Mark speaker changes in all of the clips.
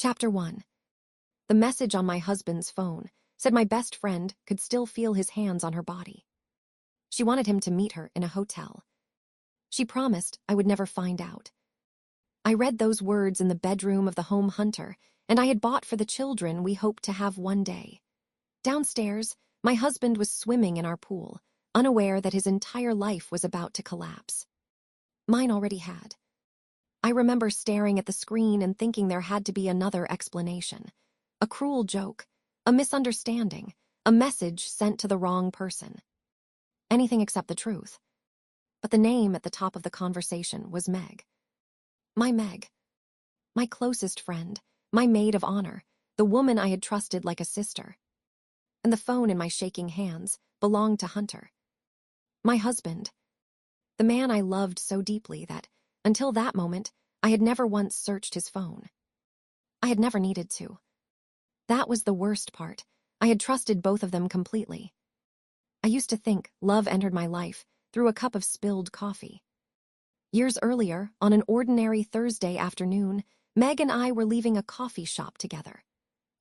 Speaker 1: Chapter 1. The message on my husband's phone said my best friend could still feel his hands on her body. She wanted him to meet her in a hotel. She promised I would never find out. I read those words in the bedroom of the home Hunter, and I had bought for the children we hoped to have one day. Downstairs, my husband was swimming in our pool, unaware that his entire life was about to collapse. Mine already had. I remember staring at the screen and thinking there had to be another explanation. A cruel joke, a misunderstanding, a message sent to the wrong person. Anything except the truth. But the name at the top of the conversation was Meg. My Meg. My closest friend, my maid of honor, the woman I had trusted like a sister. And the phone in my shaking hands belonged to Hunter. My husband. The man I loved so deeply that, until that moment, I had never once searched his phone. I had never needed to. That was the worst part. I had trusted both of them completely. I used to think love entered my life through a cup of spilled coffee. Years earlier, on an ordinary Thursday afternoon, Meg and I were leaving a coffee shop together.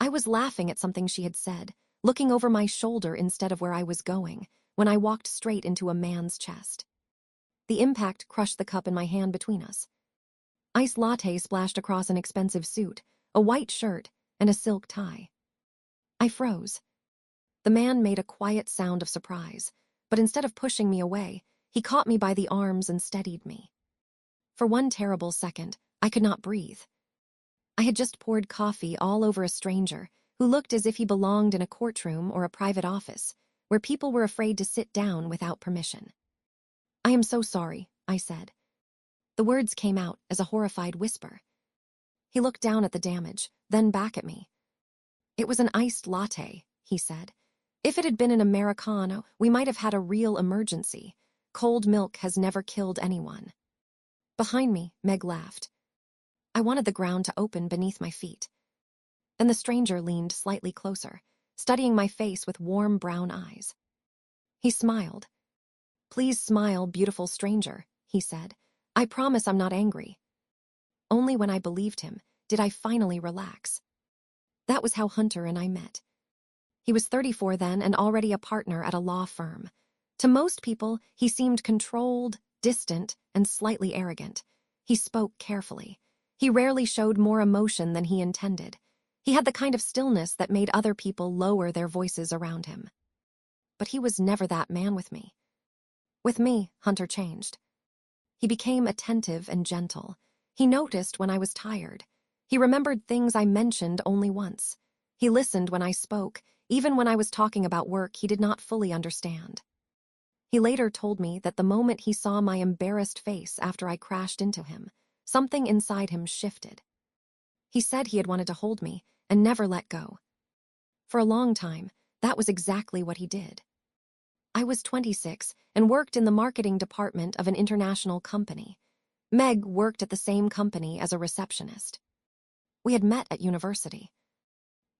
Speaker 1: I was laughing at something she had said, looking over my shoulder instead of where I was going, when I walked straight into a man's chest. The impact crushed the cup in my hand between us. Iced latte splashed across an expensive suit, a white shirt, and a silk tie. I froze. The man made a quiet sound of surprise, but instead of pushing me away, he caught me by the arms and steadied me. For one terrible second, I could not breathe. I had just poured coffee all over a stranger who looked as if he belonged in a courtroom or a private office, where people were afraid to sit down without permission. "I am so sorry," I said. The words came out as a horrified whisper. He looked down at the damage, then back at me. "It was an iced latte," he said. "If it had been an Americano, we might have had a real emergency. Cold milk has never killed anyone." Behind me, Meg laughed. I wanted the ground to open beneath my feet. Then the stranger leaned slightly closer, studying my face with warm brown eyes. He smiled. "Please smile, beautiful stranger," he said. "I promise I'm not angry." Only when I believed him did I finally relax. That was how Hunter and I met. He was 34 then and already a partner at a law firm. To most people, he seemed controlled, distant, and slightly arrogant. He spoke carefully. He rarely showed more emotion than he intended. He had the kind of stillness that made other people lower their voices around him. But he was never that man with me. With me, Hunter changed. He became attentive and gentle. He noticed when I was tired. He remembered things I mentioned only once. He listened when I spoke, even when I was talking about work he did not fully understand. He later told me that the moment he saw my embarrassed face after I crashed into him, something inside him shifted. He said he had wanted to hold me and never let go. For a long time, that was exactly what he did. I was 26 and worked in the marketing department of an international company. Meg worked at the same company as a receptionist. We had met at university.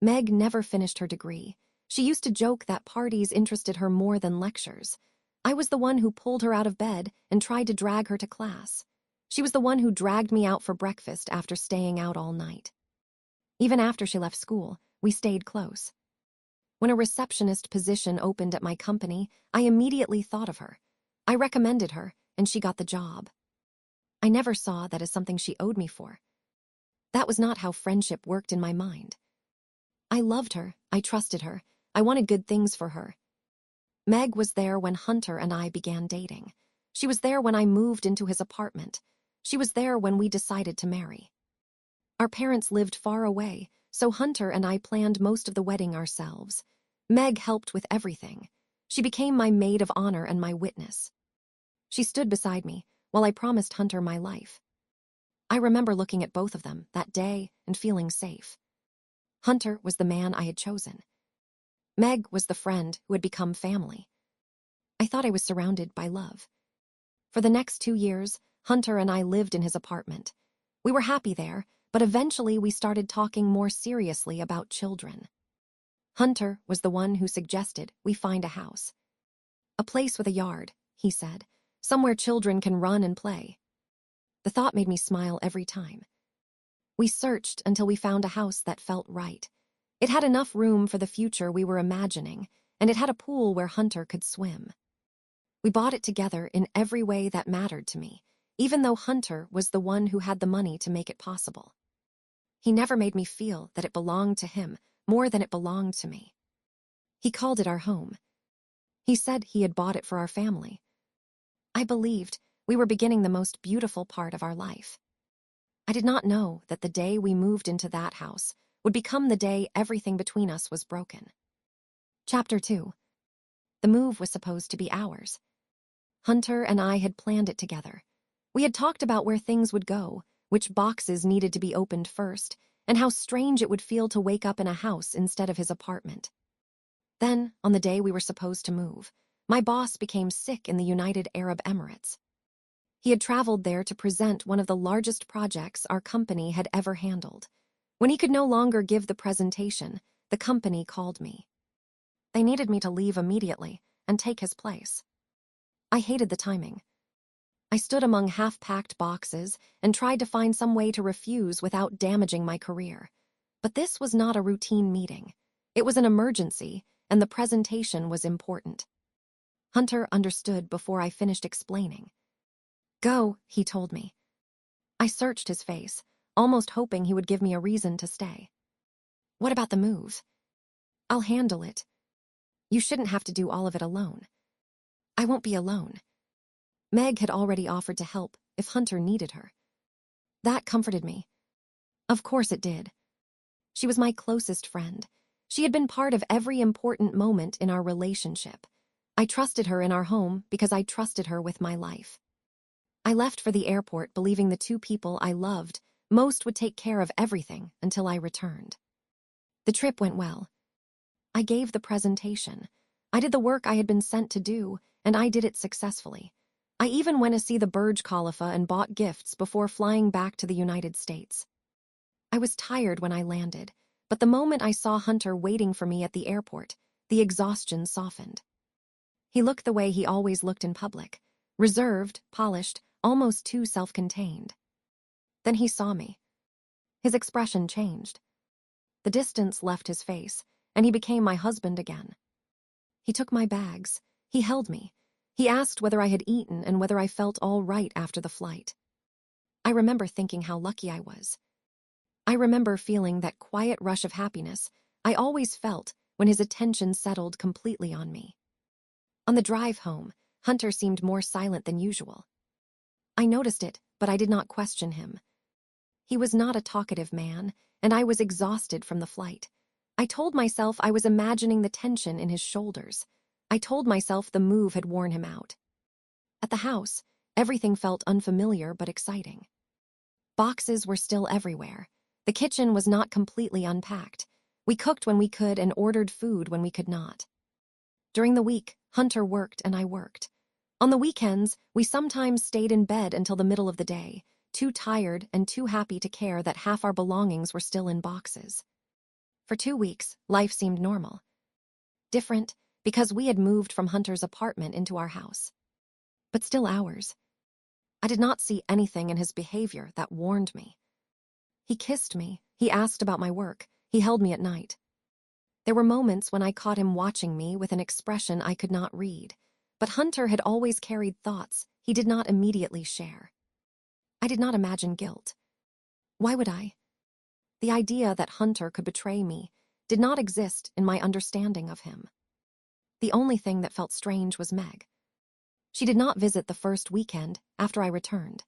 Speaker 1: Meg never finished her degree. She used to joke that parties interested her more than lectures. I was the one who pulled her out of bed and tried to drag her to class. She was the one who dragged me out for breakfast after staying out all night. Even after she left school, we stayed close. When a receptionist position opened at my company, I immediately thought of her. I recommended her, and she got the job. I never saw that as something she owed me for. That was not how friendship worked in my mind. I loved her, I trusted her, I wanted good things for her. Meg was there when Hunter and I began dating. She was there when I moved into his apartment. She was there when we decided to marry. Our parents lived far away, so Hunter and I planned most of the wedding ourselves. Meg helped with everything. She became my maid of honor and my witness. She stood beside me while I promised Hunter my life. I remember looking at both of them that day and feeling safe. Hunter was the man I had chosen. Meg was the friend who had become family. I thought I was surrounded by love. For the next 2 years, Hunter and I lived in his apartment. We were happy there, but eventually we started talking more seriously about children. Hunter was the one who suggested we find a house. "A place with a yard," he said, "somewhere children can run and play." The thought made me smile every time. We searched until we found a house that felt right. It had enough room for the future we were imagining, and it had a pool where Hunter could swim. We bought it together in every way that mattered to me, even though Hunter was the one who had the money to make it possible. He never made me feel that it belonged to him more than it belonged to me. He called it our home. He said he had bought it for our family. I believed we were beginning the most beautiful part of our life. I did not know that the day we moved into that house would become the day everything between us was broken. Chapter 2. The move was supposed to be ours. Hunter and I had planned it together. We had talked about where things would go, which boxes needed to be opened first, and how strange it would feel to wake up in a house instead of his apartment. Then, on the day we were supposed to move, my boss became sick in the United Arab Emirates. He had traveled there to present one of the largest projects our company had ever handled. When he could no longer give the presentation, the company called me. They needed me to leave immediately and take his place. I hated the timing. I stood among half-packed boxes and tried to find some way to refuse without damaging my career. But this was not a routine meeting. It was an emergency, and the presentation was important. Hunter understood before I finished explaining. "Go," he told me. I searched his face, almost hoping he would give me a reason to stay. "What about the move?" "I'll handle it. You shouldn't have to do all of it alone." "I won't be alone." Meg had already offered to help if Hunter needed her. That comforted me. Of course it did. She was my closest friend. She had been part of every important moment in our relationship. I trusted her in our home because I trusted her with my life. I left for the airport believing the two people I loved most would take care of everything until I returned. The trip went well. I gave the presentation. I did the work I had been sent to do, and I did it successfully. I even went to see the Burj Khalifa and bought gifts before flying back to the United States. I was tired when I landed, but the moment I saw Hunter waiting for me at the airport, the exhaustion softened. He looked the way he always looked in public, reserved, polished, almost too self-contained. Then he saw me. His expression changed. The distance left his face, and he became my husband again. He took my bags. He held me. He asked whether I had eaten and whether I felt all right after the flight. I remember thinking how lucky I was. I remember feeling that quiet rush of happiness I always felt when his attention settled completely on me. On the drive home, Hunter seemed more silent than usual. I noticed it, but I did not question him. He was not a talkative man, and I was exhausted from the flight. I told myself I was imagining the tension in his shoulders. I told myself the move had worn him out. At the house, everything felt unfamiliar but exciting. Boxes were still everywhere. The kitchen was not completely unpacked. We cooked when we could and ordered food when we could not. During the week, Hunter worked and I worked. On the weekends, we sometimes stayed in bed until the middle of the day, too tired and too happy to care that half our belongings were still in boxes. For 2 weeks, life seemed normal. Different, because we had moved from Hunter's apartment into our house. But still ours. I did not see anything in his behavior that warned me. He kissed me, he asked about my work, he held me at night. There were moments when I caught him watching me with an expression I could not read, but Hunter had always carried thoughts he did not immediately share. I did not imagine guilt. Why would I? The idea that Hunter could betray me did not exist in my understanding of him. The only thing that felt strange was Meg. She did not visit the first weekend after I returned.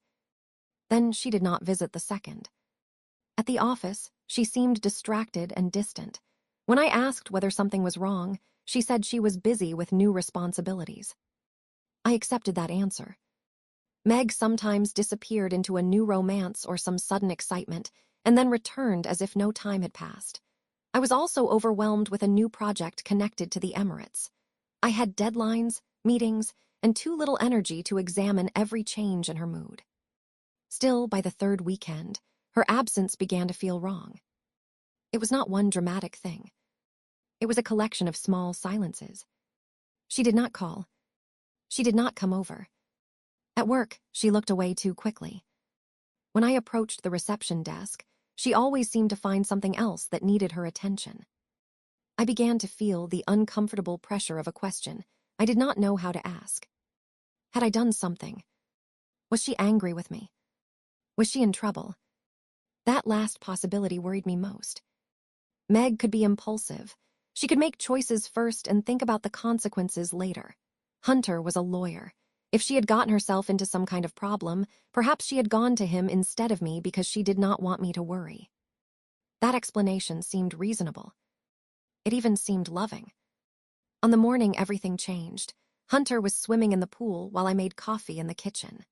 Speaker 1: Then she did not visit the second. At the office, she seemed distracted and distant. When I asked whether something was wrong, she said she was busy with new responsibilities. I accepted that answer. Meg sometimes disappeared into a new romance or some sudden excitement, and then returned as if no time had passed. I was also overwhelmed with a new project connected to the Emirates. I had deadlines, meetings, and too little energy to examine every change in her mood. Still, by the third weekend, her absence began to feel wrong. It was not one dramatic thing. It was a collection of small silences. She did not call. She did not come over. At work, she looked away too quickly. When I approached the reception desk, She always seemed to find something else that needed her attention. I began to feel the uncomfortable pressure of a question I did not know how to ask. Had I done something? Was she angry with me? Was she in trouble? That last possibility worried me most. Meg could be impulsive. She could make choices first and think about the consequences later. Hunter was a lawyer. If she had gotten herself into some kind of problem, perhaps she had gone to him instead of me because she did not want me to worry. That explanation seemed reasonable. It even seemed loving. On the morning everything changed. Hunter was swimming in the pool while I made coffee in the kitchen.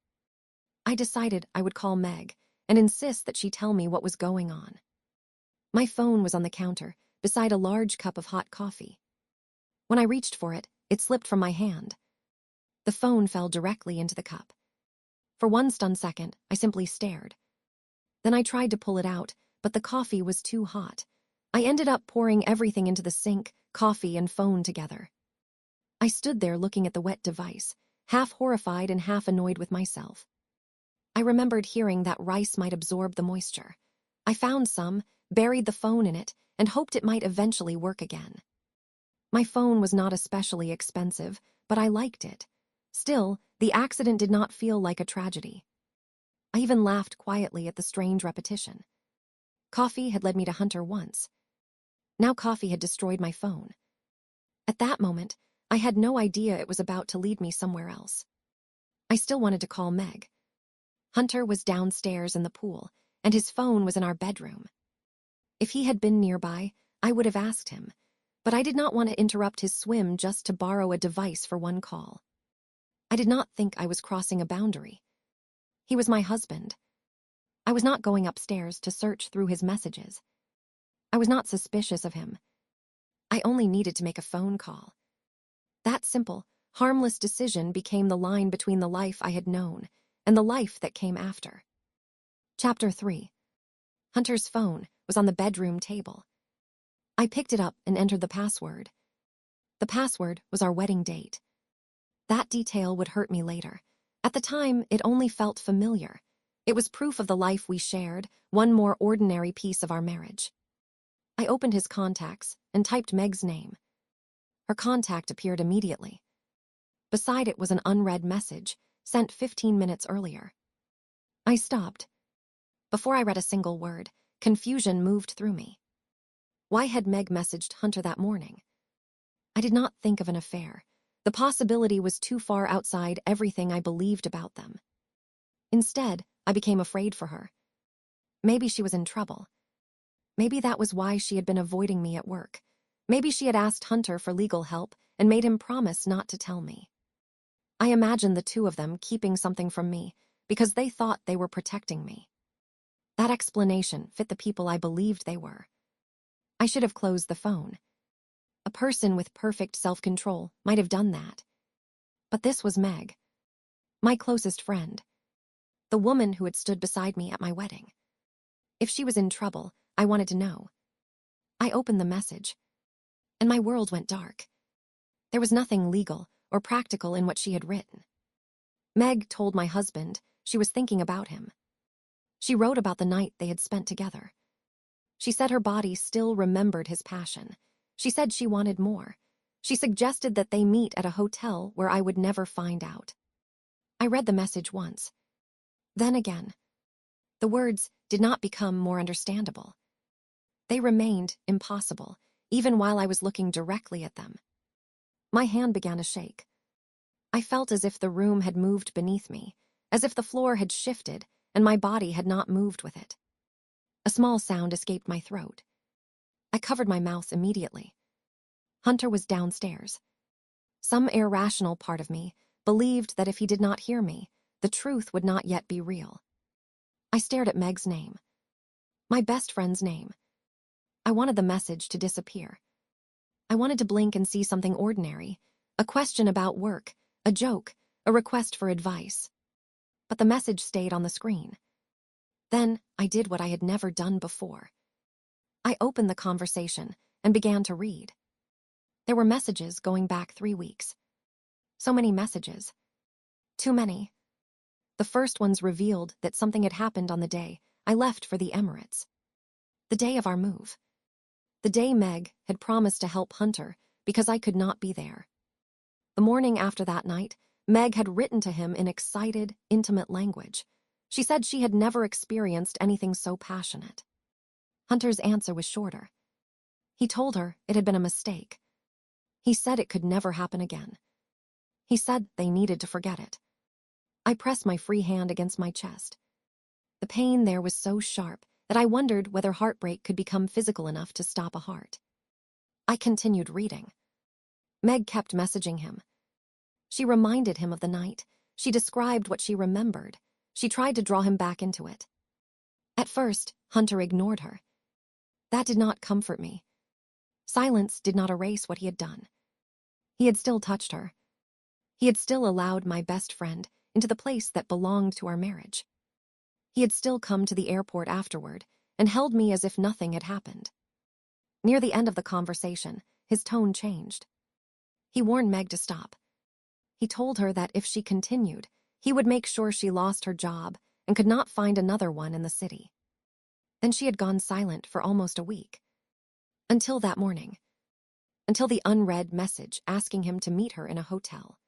Speaker 1: I decided I would call Meg and insist that she tell me what was going on. My phone was on the counter, beside a large cup of hot coffee. When I reached for it, it slipped from my hand. The phone fell directly into the cup. For one stunned second, I simply stared. Then I tried to pull it out, but the coffee was too hot. I ended up pouring everything into the sink, coffee and phone together. I stood there looking at the wet device, half horrified and half annoyed with myself. I remembered hearing that rice might absorb the moisture. I found some, buried the phone in it, and hoped it might eventually work again. My phone was not especially expensive, but I liked it. Still, the accident did not feel like a tragedy. I even laughed quietly at the strange repetition. Coffee had led me to Hunter once. Now coffee had destroyed my phone. At that moment, I had no idea it was about to lead me somewhere else. I still wanted to call Meg. Hunter was downstairs in the pool, and his phone was in our bedroom. If he had been nearby, I would have asked him, but I did not want to interrupt his swim just to borrow a device for one call. I did not think I was crossing a boundary. He was my husband. I was not going upstairs to search through his messages. I was not suspicious of him. I only needed to make a phone call. That simple, harmless decision became the line between the life I had known and the life that came after. Chapter 3. Hunter's phone was on the bedroom table. I picked it up and entered the password. The password was our wedding date. That detail would hurt me later. At the time, it only felt familiar. It was proof of the life we shared, one more ordinary piece of our marriage. I opened his contacts and typed Meg's name. Her contact appeared immediately. Beside it was an unread message, sent 15 minutes earlier. I stopped. Before I read a single word, confusion moved through me. Why had Meg messaged Hunter that morning? I did not think of an affair. The possibility was too far outside everything I believed about them. Instead, I became afraid for her. Maybe she was in trouble. Maybe that was why she had been avoiding me at work. Maybe she had asked Hunter for legal help and made him promise not to tell me. I imagined the two of them keeping something from me because they thought they were protecting me. That explanation fit the people I believed they were. I should have closed the phone. A person with perfect self-control might have done that. But this was Meg, my closest friend, the woman who had stood beside me at my wedding. If she was in trouble, I wanted to know. I opened the message, and my world went dark. There was nothing legal or practical in what she had written. Meg told my husband she was thinking about him. She wrote about the night they had spent together. She said her body still remembered his passion. She said she wanted more. She suggested that they meet at a hotel where I would never find out. I read the message once. Then again. The words did not become more understandable. They remained impossible, even while I was looking directly at them. My hand began to shake. I felt as if the room had moved beneath me, as if the floor had shifted and my body had not moved with it. A small sound escaped my throat. I covered my mouth immediately. Hunter was downstairs. Some irrational part of me believed that if he did not hear me, the truth would not yet be real. I stared at Meg's name. My best friend's name. I wanted the message to disappear. I wanted to blink and see something ordinary, a question about work, a joke, a request for advice. But the message stayed on the screen. Then I did what I had never done before. I opened the conversation and began to read. There were messages going back 3 weeks. So many messages. Too many. The first ones revealed that something had happened on the day I left for the Emirates. The day of our move. The day Meg had promised to help Hunter because I could not be there. The morning after that night, Meg had written to him in excited, intimate language. She said she had never experienced anything so passionate. Hunter's answer was shorter. He told her it had been a mistake. He said it could never happen again. He said they needed to forget it. I pressed my free hand against my chest. The pain there was so sharp that I wondered whether heartbreak could become physical enough to stop a heart. I continued reading. Meg kept messaging him. She reminded him of the night. She described what she remembered. She tried to draw him back into it. At first, Hunter ignored her. That did not comfort me. Silence did not erase what he had done. He had still touched her. He had still allowed my best friend into the place that belonged to our marriage. He had still come to the airport afterward and held me as if nothing had happened. Near the end of the conversation, his tone changed. He warned Meg to stop. He told her that if she continued, he would make sure she lost her job and could not find another one in the city. Then she had gone silent for almost a week. Until that morning. Until the unread message asking him to meet her in a hotel.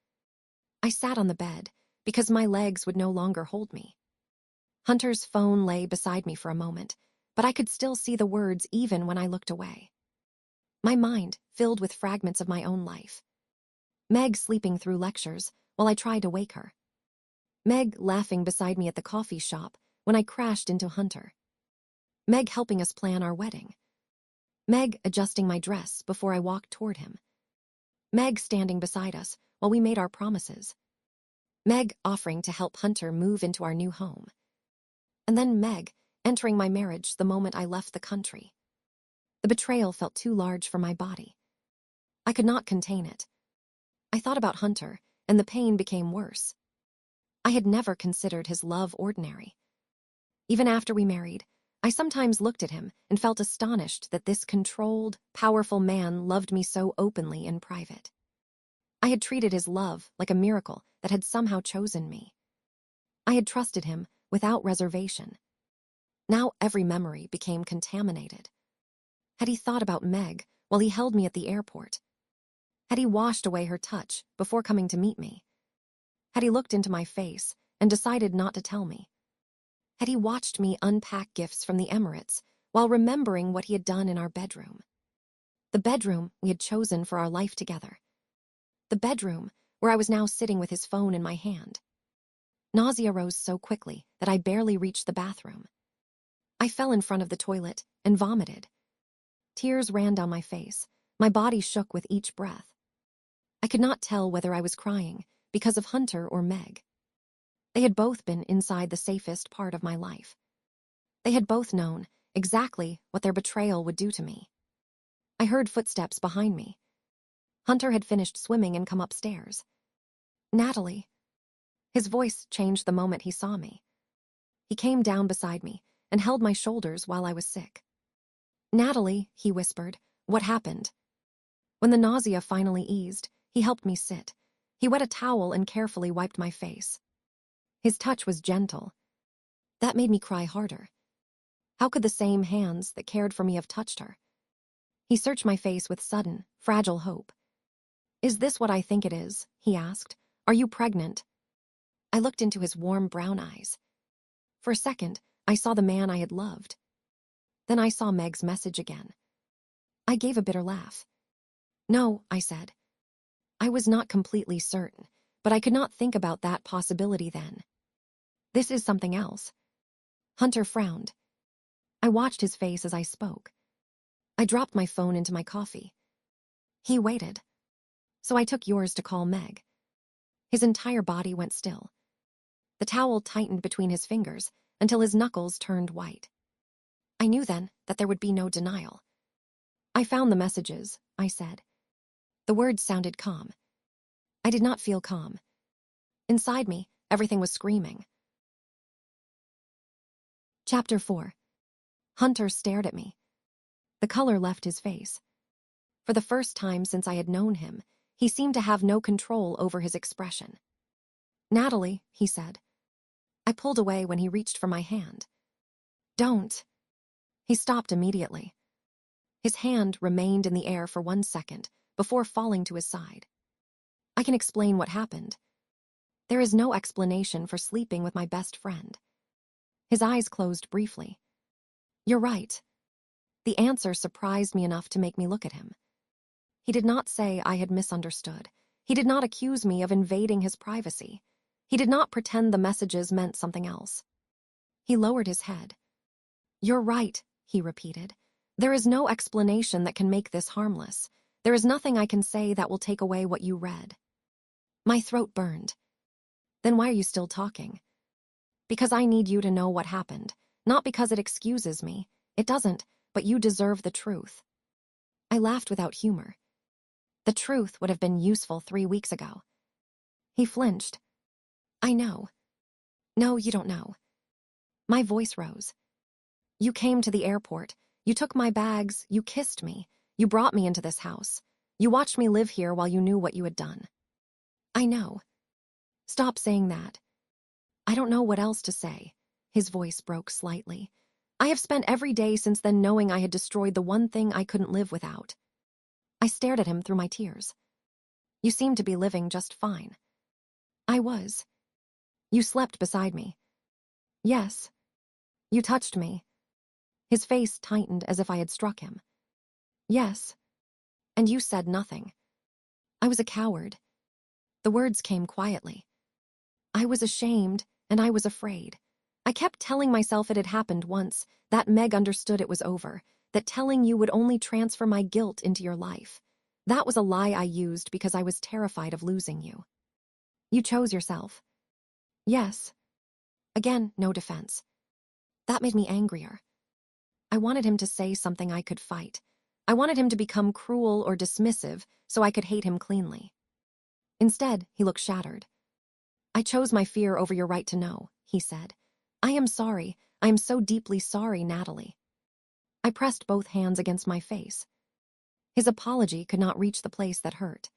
Speaker 1: I sat on the bed because my legs would no longer hold me. Hunter's phone lay beside me for a moment, but I could still see the words even when I looked away. My mind filled with fragments of my own life. Meg sleeping through lectures while I tried to wake her. Meg laughing beside me at the coffee shop when I crashed into Hunter. Meg helping us plan our wedding. Meg adjusting my dress before I walked toward him. Meg standing beside us while we made our promises. Meg offering to help Hunter move into our new home. And then Meg entering my marriage the moment I left the country. The betrayal felt too large for my body. I could not contain it. I thought about Hunter, and the pain became worse. I had never considered his love ordinary. Even after we married, I sometimes looked at him and felt astonished that this controlled, powerful man loved me so openly in private. I had treated his love like a miracle that had somehow chosen me. I had trusted him without reservation. Now every memory became contaminated. Had he thought about Meg while he held me at the airport? Had he washed away her touch before coming to meet me? Had he looked into my face and decided not to tell me? Had he watched me unpack gifts from the Emirates while remembering what he had done in our bedroom? The bedroom we had chosen for our life together. The bedroom where I was now sitting with his phone in my hand. Nausea rose so quickly that I barely reached the bathroom. I fell in front of the toilet and vomited. Tears ran down my face. My body shook with each breath. I could not tell whether I was crying because of Hunter or Meg. They had both been inside the safest part of my life. They had both known exactly what their betrayal would do to me. I heard footsteps behind me. Hunter had finished swimming and come upstairs. Natalie. His voice changed the moment he saw me. He came down beside me and held my shoulders while I was sick. Natalie, he whispered, what happened? When the nausea finally eased, he helped me sit. He wet a towel and carefully wiped my face. His touch was gentle. That made me cry harder. How could the same hands that cared for me have touched her? He searched my face with sudden, fragile hope. Is this what I think it is? He asked. Are you pregnant? I looked into his warm brown eyes. For a second, I saw the man I had loved. Then I saw Meg's message again. I gave a bitter laugh. No, I said. I was not completely certain, but I could not think about that possibility then. This is something else. Hunter frowned. I watched his face as I spoke. I dropped my phone into my coffee. He waited. So I took yours to call Meg. His entire body went still. The towel tightened between his fingers until his knuckles turned white. I knew then that there would be no denial. I found the messages, I said. The words sounded calm. I did not feel calm. Inside me, everything was screaming. Chapter 4. Hunter stared at me. The color left his face. For the first time since I had known him, he seemed to have no control over his expression. Natalie, he said. I pulled away when he reached for my hand. Don't. He stopped immediately. His hand remained in the air for 1 second before falling to his side. I can explain what happened. There is no explanation for sleeping with my best friend. His eyes closed briefly. You're right. The answer surprised me enough to make me look at him. He did not say I had misunderstood. He did not accuse me of invading his privacy. He did not pretend the messages meant something else. He lowered his head. You're right, he repeated. There is no explanation that can make this harmless. There is nothing I can say that will take away what you read. My throat burned. Then why are you still talking? Because I need you to know what happened. Not because it excuses me. It doesn't, but you deserve the truth. I laughed without humor. The truth would have been useful 3 weeks ago. He flinched. I know. No, you don't know. My voice rose. You came to the airport. You took my bags. You kissed me. You brought me into this house. You watched me live here while you knew what you had done. I know. Stop saying that. I don't know what else to say. His voice broke slightly. I have spent every day since then knowing I had destroyed the one thing I couldn't live without. I stared at him through my tears. You seem to be living just fine. I was. You slept beside me. Yes. You touched me. His face tightened as if I had struck him. Yes. And you said nothing. I was a coward. The words came quietly. I was ashamed, and I was afraid. I kept telling myself it had happened once, that Meg understood it was over, that telling you would only transfer my guilt into your life. That was a lie I used because I was terrified of losing you. You chose yourself. Yes. Again, no defense. That made me angrier. I wanted him to say something I could fight. I wanted him to become cruel or dismissive so I could hate him cleanly. Instead, he looked shattered. I chose my fear over your right to know, he said. I am sorry. I am so deeply sorry, Natalie. I pressed both hands against my face. His apology could not reach the place that hurt.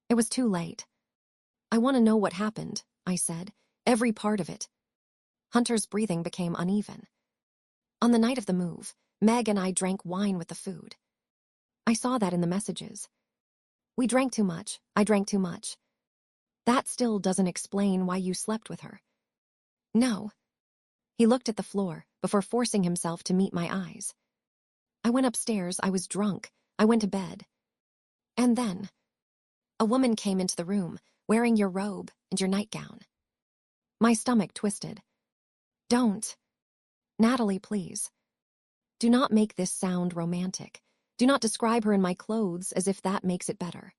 Speaker 1: It was too late. I want to know what happened, I said. Every part of it. Hunter's breathing became uneven. On the night of the move, Meg and I drank wine with the food. I saw that in the messages. We drank too much. I drank too much. That still doesn't explain why you slept with her. No. He looked at the floor before forcing himself to meet my eyes. I went upstairs. I was drunk. I went to bed. And then, a woman came into the room, wearing your robe and your nightgown. My stomach twisted. Don't. Natalie, please. Do not make this sound romantic. Do not describe her in my clothes as if that makes it better.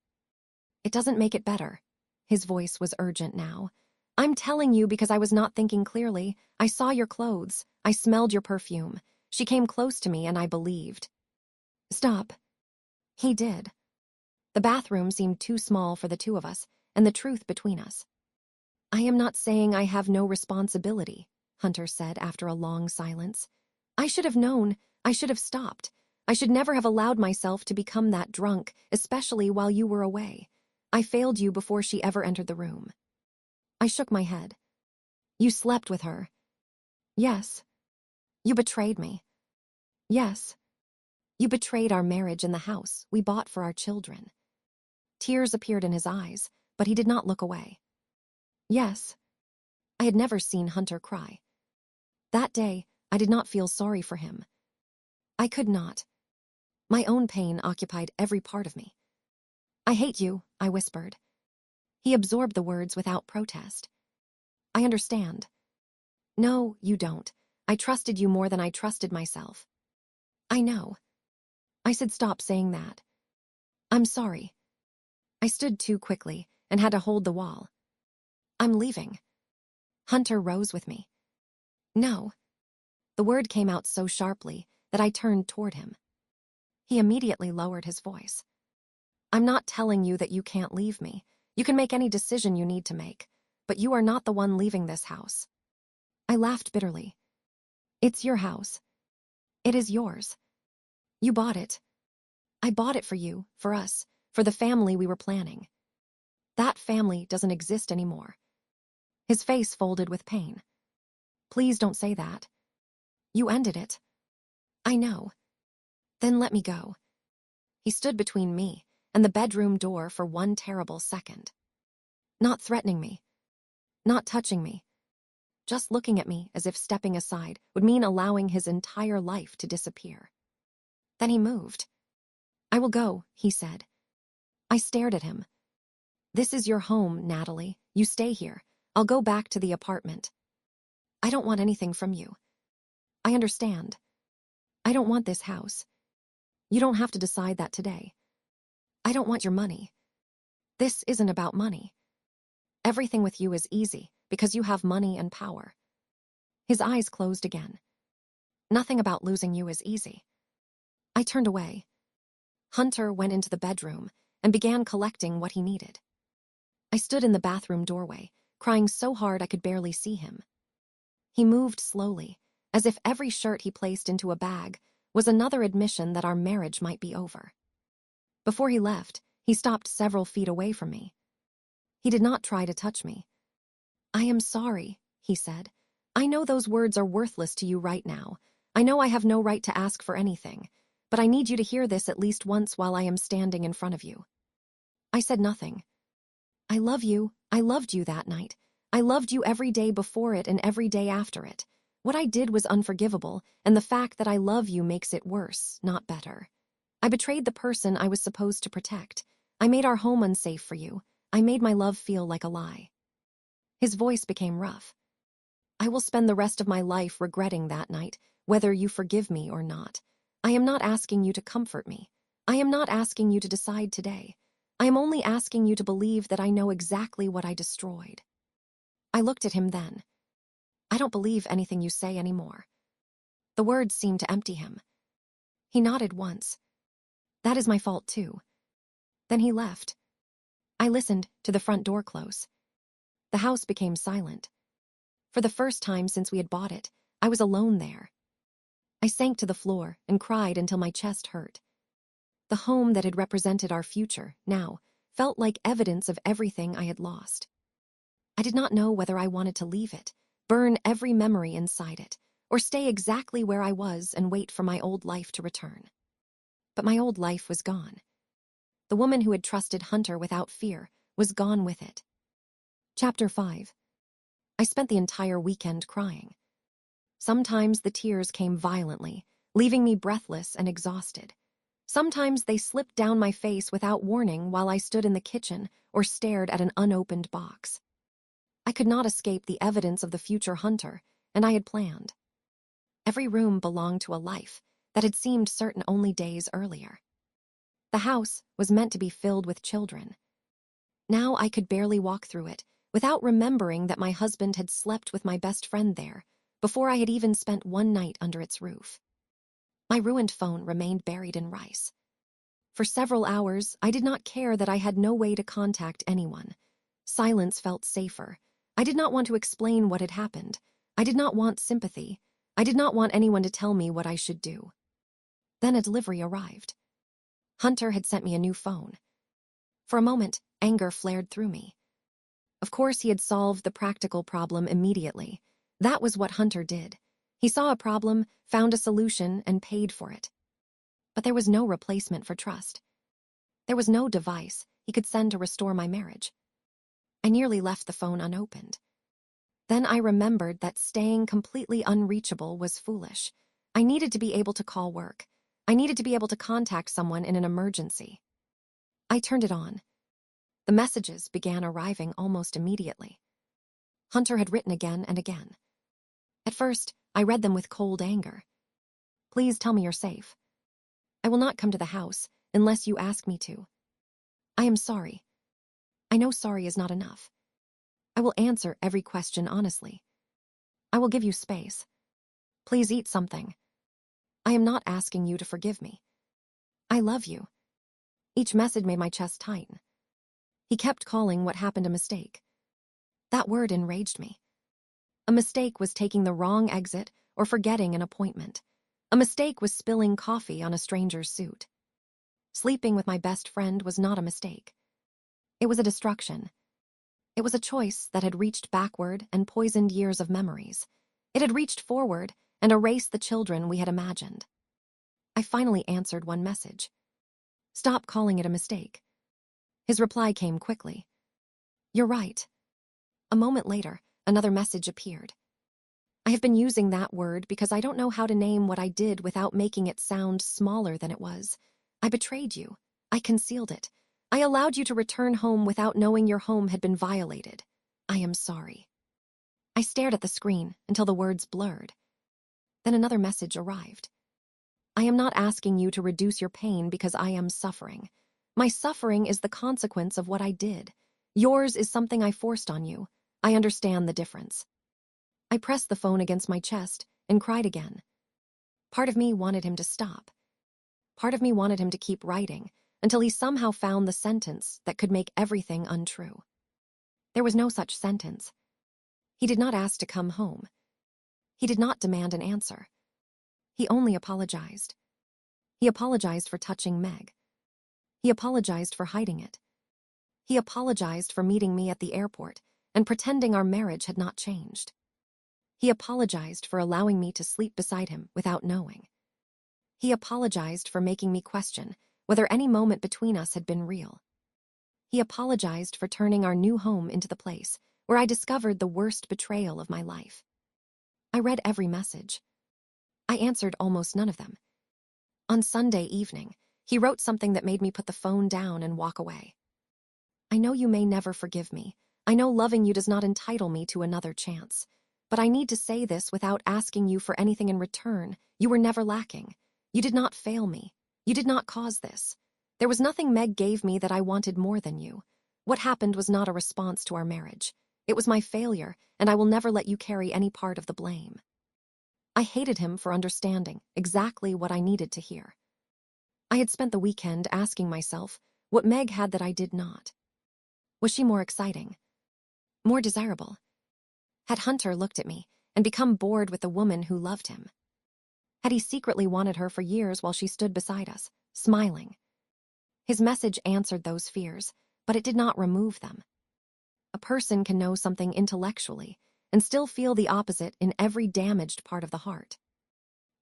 Speaker 1: It doesn't make it better. His voice was urgent now. I'm telling you because I was not thinking clearly. I saw your clothes. I smelled your perfume. She came close to me and I believed. Stop. He did. The bathroom seemed too small for the two of us, and the truth between us. I am not saying I have no responsibility, Hunter said after a long silence. I should have known. I should have stopped. I should never have allowed myself to become that drunk, especially while you were away. I failed you before she ever entered the room. I shook my head. You slept with her. Yes. You betrayed me. Yes. You betrayed our marriage and the house we bought for our children. Tears appeared in his eyes, but he did not look away. Yes. I had never seen Hunter cry. That day, I did not feel sorry for him. I could not. My own pain occupied every part of me. I hate you, I whispered. He absorbed the words without protest. I understand. No, you don't. I trusted you more than I trusted myself. I know. I said stop saying that. I'm sorry. I stood too quickly and had to hold the wall. I'm leaving. Hunter rose with me. No. The word came out so sharply that I turned toward him. He immediately lowered his voice. I'm not telling you that you can't leave me. You can make any decision you need to make, but you are not the one leaving this house. I laughed bitterly. It's your house. It is yours. You bought it. I bought it for you, for us, for the family we were planning. That family doesn't exist anymore. His face folded with pain. Please don't say that. You ended it. I know. Then let me go. He stood between me and the bedroom door for one terrible second. Not threatening me. Not touching me. Just looking at me as if stepping aside would mean allowing his entire life to disappear. Then he moved. I will go, he said. I stared at him. This is your home, Natalie. You stay here. I'll go back to the apartment. I don't want anything from you. I understand. I don't want this house. You don't have to decide that today. I don't want your money. This isn't about money. Everything with you is easy because you have money and power. His eyes closed again. Nothing about losing you is easy. I turned away. Hunter went into the bedroom and began collecting what he needed. I stood in the bathroom doorway, crying so hard I could barely see him. He moved slowly, as if every shirt he placed into a bag was another admission that our marriage might be over. Before he left, he stopped several feet away from me. He did not try to touch me. I am sorry, he said. I know those words are worthless to you right now. I know I have no right to ask for anything, but I need you to hear this at least once while I am standing in front of you. I said nothing. I love you. I loved you that night. I loved you every day before it and every day after it. What I did was unforgivable, and the fact that I love you makes it worse, not better. I betrayed the person I was supposed to protect. I made our home unsafe for you. I made my love feel like a lie. His voice became rough. I will spend the rest of my life regretting that night, whether you forgive me or not. I am not asking you to comfort me. I am not asking you to decide today. I am only asking you to believe that I know exactly what I destroyed. I looked at him then. I don't believe anything you say anymore. The words seemed to empty him. He nodded once. That is my fault too. Then he left. I listened to the front door close. The house became silent. For the first time since we had bought it, I was alone there. I sank to the floor and cried until my chest hurt. The home that had represented our future, now, felt like evidence of everything I had lost. I did not know whether I wanted to leave it, burn every memory inside it, or stay exactly where I was and wait for my old life to return. But my old life was gone. The woman who had trusted Hunter without fear was gone with it. Chapter 5. I spent the entire weekend crying. Sometimes the tears came violently, leaving me breathless and exhausted. Sometimes they slipped down my face without warning while I stood in the kitchen or stared at an unopened box. I could not escape the evidence of the future Hunter, and I had planned. Every room belonged to a life that had seemed certain only days earlier. The house was meant to be filled with children. Now I could barely walk through it without remembering that my husband had slept with my best friend there before I had even spent one night under its roof. My ruined phone remained buried in rice. For several hours, I did not care that I had no way to contact anyone. Silence felt safer. I did not want to explain what had happened. I did not want sympathy. I did not want anyone to tell me what I should do. Then a delivery arrived. Hunter had sent me a new phone. For a moment, anger flared through me. Of course, he had solved the practical problem immediately. That was what Hunter did. He saw a problem, found a solution, and paid for it. But there was no replacement for trust. There was no device he could send to restore my marriage. I nearly left the phone unopened. Then I remembered that staying completely unreachable was foolish. I needed to be able to call work. I needed to be able to contact someone in an emergency. I turned it on. The messages began arriving almost immediately. Hunter had written again and again. At first, I read them with cold anger. Please tell me you're safe. I will not come to the house unless you ask me to. I am sorry. I know sorry is not enough. I will answer every question honestly. I will give you space. Please eat something. I am not asking you to forgive me. I love you. Each message made my chest tighten. He kept calling what happened a mistake. That word enraged me. A mistake was taking the wrong exit or forgetting an appointment. A mistake was spilling coffee on a stranger's suit. Sleeping with my best friend was not a mistake. It was a destruction. It was a choice that had reached backward and poisoned years of memories. It had reached forward and erased the children we had imagined. I finally answered one message. Stop calling it a mistake. His reply came quickly. You're right. A moment later, another message appeared. I have been using that word because I don't know how to name what I did without making it sound smaller than it was. I betrayed you. I concealed it. I allowed you to return home without knowing your home had been violated. I am sorry. I stared at the screen until the words blurred. Then another message arrived. I am not asking you to reduce your pain because I am suffering. My suffering is the consequence of what I did. Yours is something I forced on you. I understand the difference. I pressed the phone against my chest and cried again. Part of me wanted him to stop. Part of me wanted him to keep writing until he somehow found the sentence that could make everything untrue. There was no such sentence. He did not ask to come home. He did not demand an answer. He only apologized. He apologized for touching Meg. He apologized for hiding it. He apologized for meeting me at the airport and pretending our marriage had not changed. He apologized for allowing me to sleep beside him without knowing. He apologized for making me question whether any moment between us had been real. He apologized for turning our new home into the place where I discovered the worst betrayal of my life. I read every message. I answered almost none of them. On Sunday evening, he wrote something that made me put the phone down and walk away. I know you may never forgive me. I know loving you does not entitle me to another chance. But I need to say this without asking you for anything in return. You were never lacking. You did not fail me. You did not cause this. There was nothing Meg gave me that I wanted more than you. What happened was not a response to our marriage. It was my failure, and I will never let you carry any part of the blame. I hated him for understanding exactly what I needed to hear. I had spent the weekend asking myself what Meg had that I did not. Was she more exciting? More desirable? Had Hunter looked at me and become bored with the woman who loved him? Had he secretly wanted her for years while she stood beside us, smiling? His message answered those fears, but it did not remove them. A person can know something intellectually and still feel the opposite in every damaged part of the heart.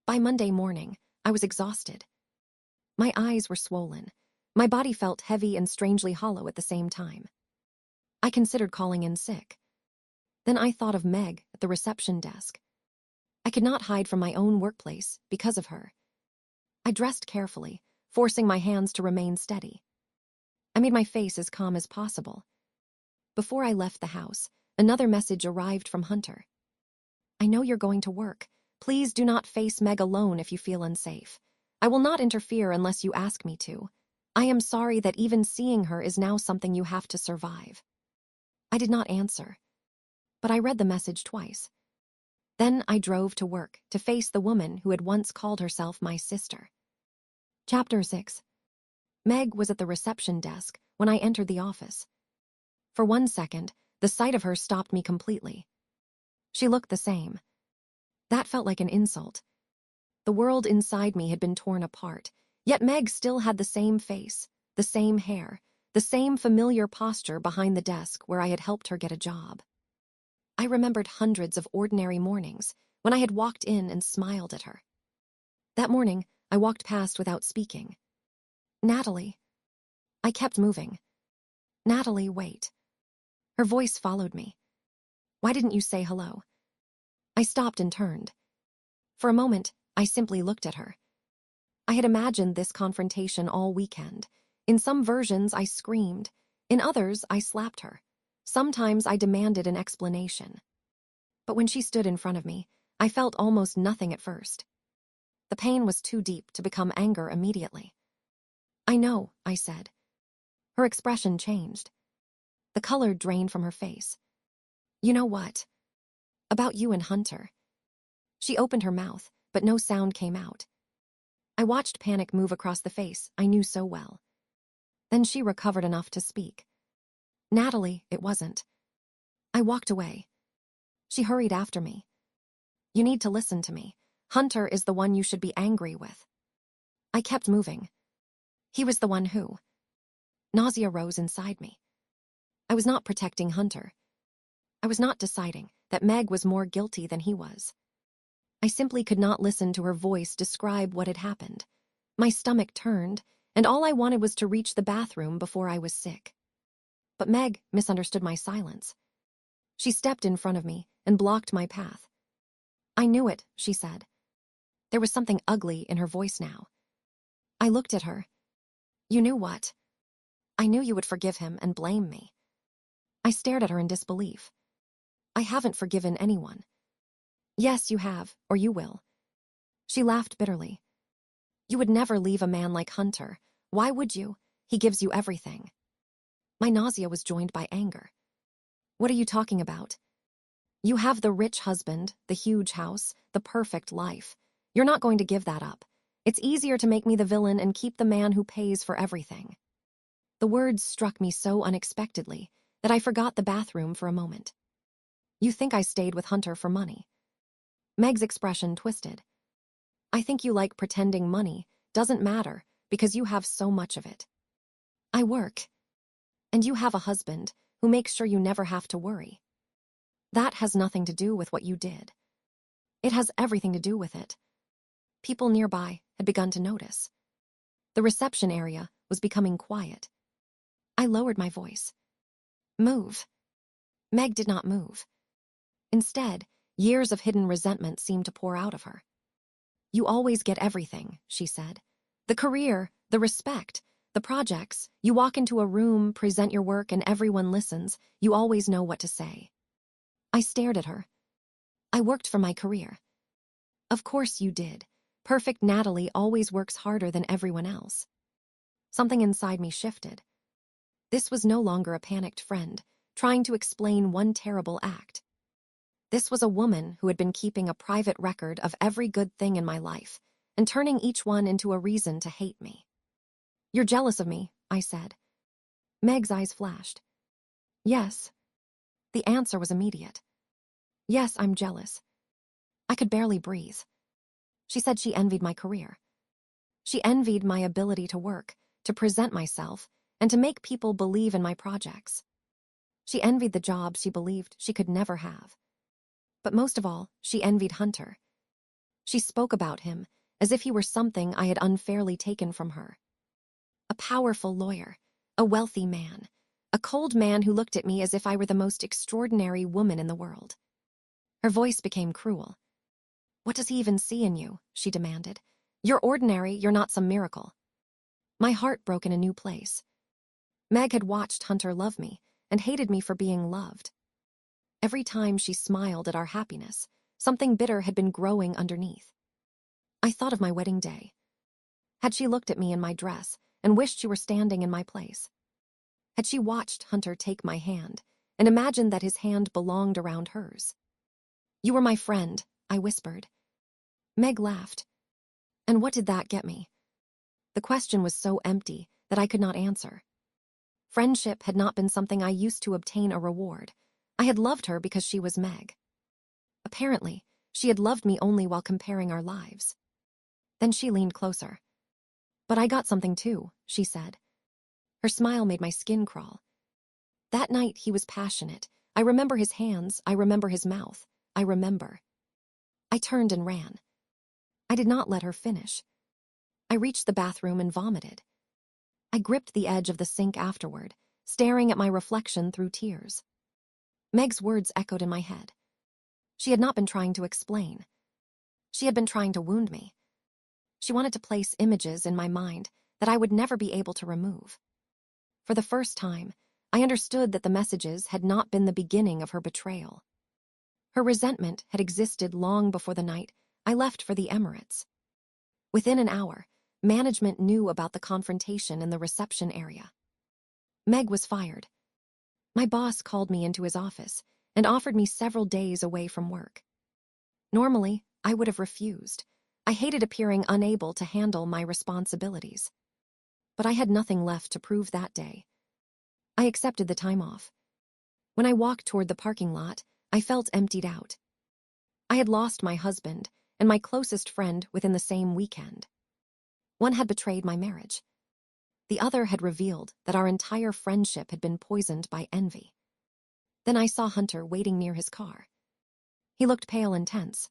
Speaker 1: By Monday morning, I was exhausted. My eyes were swollen. My body felt heavy and strangely hollow at the same time. I considered calling in sick. Then I thought of Meg at the reception desk. I could not hide from my own workplace because of her. I dressed carefully, forcing my hands to remain steady. I made my face as calm as possible. Before I left the house, another message arrived from Hunter. I know you're going to work. Please do not face Meg alone if you feel unsafe. I will not interfere unless you ask me to. I am sorry that even seeing her is now something you have to survive. I did not answer, but I read the message twice. Then I drove to work to face the woman who had once called herself my sister. Chapter 6. Meg was at the reception desk when I entered the office. For 1 second, the sight of her stopped me completely. She looked the same. That felt like an insult. The world inside me had been torn apart, yet Meg still had the same face, the same hair, the same familiar posture behind the desk where I had helped her get a job. I remembered hundreds of ordinary mornings when I had walked in and smiled at her. That morning, I walked past without speaking. Natalie. I kept moving. Natalie, wait. Her voice followed me. Why didn't you say hello? I stopped and turned. For a moment, I simply looked at her. I had imagined this confrontation all weekend. In some versions, I screamed. In others, I slapped her. Sometimes I demanded an explanation. But when she stood in front of me, I felt almost nothing at first. The pain was too deep to become anger immediately. I know, I said. Her expression changed. The color drained from her face. You know what? About you and Hunter. She opened her mouth, but no sound came out. I watched panic move across the face I knew so well. Then she recovered enough to speak. Natalie, it wasn't. I walked away. She hurried after me. You need to listen to me. Hunter is the one you should be angry with. I kept moving. He was the one who. Nausea rose inside me. I was not protecting Hunter. I was not deciding that Meg was more guilty than he was. I simply could not listen to her voice describe what had happened. My stomach turned, and all I wanted was to reach the bathroom before I was sick. But Meg misunderstood my silence. She stepped in front of me and blocked my path. "I knew it," she said. There was something ugly in her voice now. I looked at her. "You knew what?" "I knew you would forgive him and blame me." I stared at her in disbelief. "I haven't forgiven anyone." "Yes, you have, or you will." She laughed bitterly. "You would never leave a man like Hunter. Why would you? He gives you everything." My nausea was joined by anger. "What are you talking about? You have the rich husband, the huge house, the perfect life. You're not going to give that up. It's easier to make me the villain and keep the man who pays for everything." The words struck me so unexpectedly that I forgot the bathroom for a moment. "You think I stayed with Hunter for money?" Meg's expression twisted. "I think you like pretending money doesn't matter because you have so much of it. I work, and you have a husband who makes sure you never have to worry. That has nothing to do with what you did. It has everything to do with it." People nearby had begun to notice. The reception area was becoming quiet. I lowered my voice. "Move." Meg did not move. Instead, years of hidden resentment seemed to pour out of her. "You always get everything," she said. "The career, the respect, the projects. You walk into a room, present your work, and everyone listens. You always know what to say." I stared at her. "I worked for my career." "Of course you did. Perfect Natalie always works harder than everyone else." Something inside me shifted. This was no longer a panicked friend, trying to explain one terrible act. This was a woman who had been keeping a private record of every good thing in my life, and turning each one into a reason to hate me. "You're jealous of me," I said. Meg's eyes flashed. "Yes." The answer was immediate. "Yes, I'm jealous." I could barely breathe. She said she envied my career. She envied my ability to work, to present myself, and to make people believe in my projects. She envied the job she believed she could never have. But most of all, she envied Hunter. She spoke about him as if he were something I had unfairly taken from her. A powerful lawyer, a wealthy man, a cold man who looked at me as if I were the most extraordinary woman in the world. Her voice became cruel. "What does he even see in you?" she demanded. "You're ordinary, you're not some miracle." My heart broke in a new place. Meg had watched Hunter love me and hated me for being loved. Every time she smiled at our happiness, something bitter had been growing underneath. I thought of my wedding day. Had she looked at me in my dress and wished she were standing in my place? Had she watched Hunter take my hand and imagined that his hand belonged around hers? "You were my friend," I whispered. Meg laughed. "And what did that get me?" The question was so empty that I could not answer. Friendship had not been something I used to obtain a reward. I had loved her because she was Meg. Apparently, she had loved me only while comparing our lives. Then she leaned closer. "But I got something too," she said. Her smile made my skin crawl. "That night he was passionate. I remember his hands, I remember his mouth, I remember." I turned and ran. I did not let her finish. I reached the bathroom and vomited. I gripped the edge of the sink afterward, staring at my reflection through tears. Meg's words echoed in my head. She had not been trying to explain. She had been trying to wound me. She wanted to place images in my mind that I would never be able to remove. For the first time, I understood that the messages had not been the beginning of her betrayal. Her resentment had existed long before the night I left for the Emirates. Within an hour, management knew about the confrontation in the reception area. Meg was fired. My boss called me into his office and offered me several days away from work. Normally, I would have refused. I hated appearing unable to handle my responsibilities. But I had nothing left to prove that day. I accepted the time off. When I walked toward the parking lot, I felt emptied out. I had lost my husband and my closest friend within the same weekend. One had betrayed my marriage. The other had revealed that our entire friendship had been poisoned by envy. Then I saw Hunter waiting near his car. He looked pale and tense.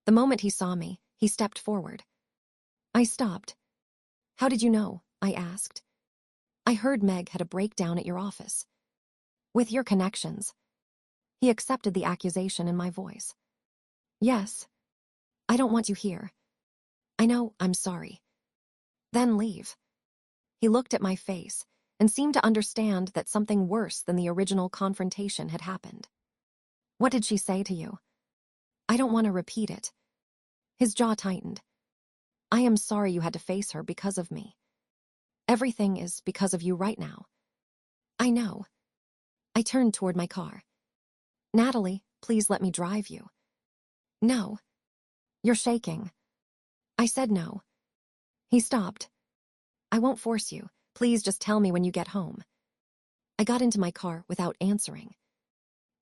Speaker 1: The moment he saw me, he stepped forward. I stopped. How did you know? I asked. I heard Meg had a breakdown at your office. With your connections. He accepted the accusation in my voice. Yes. I don't want you here. I know, I'm sorry. Then leave. He looked at my face and seemed to understand that something worse than the original confrontation had happened. What did she say to you? I don't want to repeat it. His jaw tightened. I am sorry you had to face her because of me. Everything is because of you right now. I know. I turned toward my car. Natalie, please let me drive you. No. You're shaking. I said no. He stopped. I won't force you. Please just tell me when you get home. I got into my car without answering.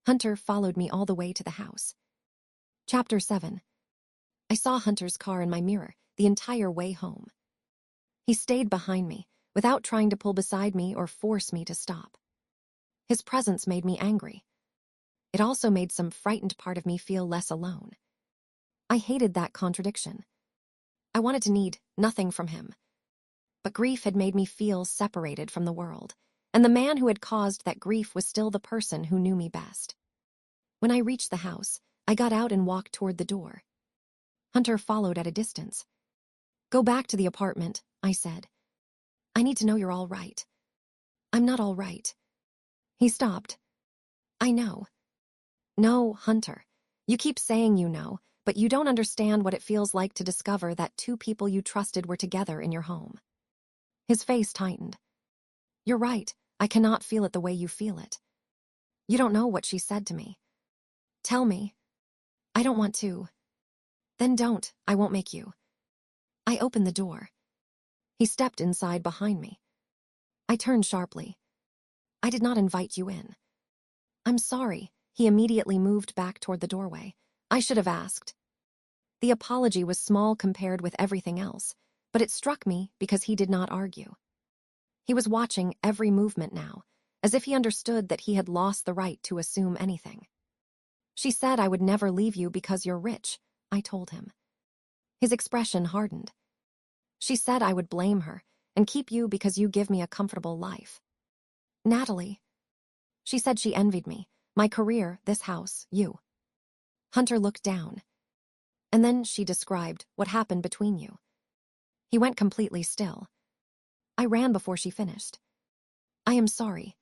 Speaker 1: Hunter followed me all the way to the house. Chapter 7. I saw Hunter's car in my mirror the entire way home. He stayed behind me, without trying to pull beside me or force me to stop. His presence made me angry. It also made some frightened part of me feel less alone. I hated that contradiction. I wanted to need nothing from him. But grief had made me feel separated from the world, and the man who had caused that grief was still the person who knew me best. When I reached the house, I got out and walked toward the door. Hunter followed at a distance. Go back to the apartment, I said. I need to know you're all right. I'm not all right. He stopped. I know. No, Hunter. You keep saying you know, but you don't understand what it feels like to discover that two people you trusted were together in your home. His face tightened. You're right, I cannot feel it the way you feel it. You don't know what she said to me. Tell me. I don't want to. Then don't, I won't make you. I opened the door. He stepped inside behind me. I turned sharply. I did not invite you in. I'm sorry. He immediately moved back toward the doorway. I should have asked. The apology was small compared with everything else, but it struck me because he did not argue. He was watching every movement now, as if he understood that he had lost the right to assume anything. She said I would never leave you because you're rich, I told him. His expression hardened. She said I would blame her and keep you because you give me a comfortable life. Natalie. She said she envied me, my career, this house, you. Hunter looked down. And then she described what happened between you. He went completely still. I ran before she finished. I am sorry.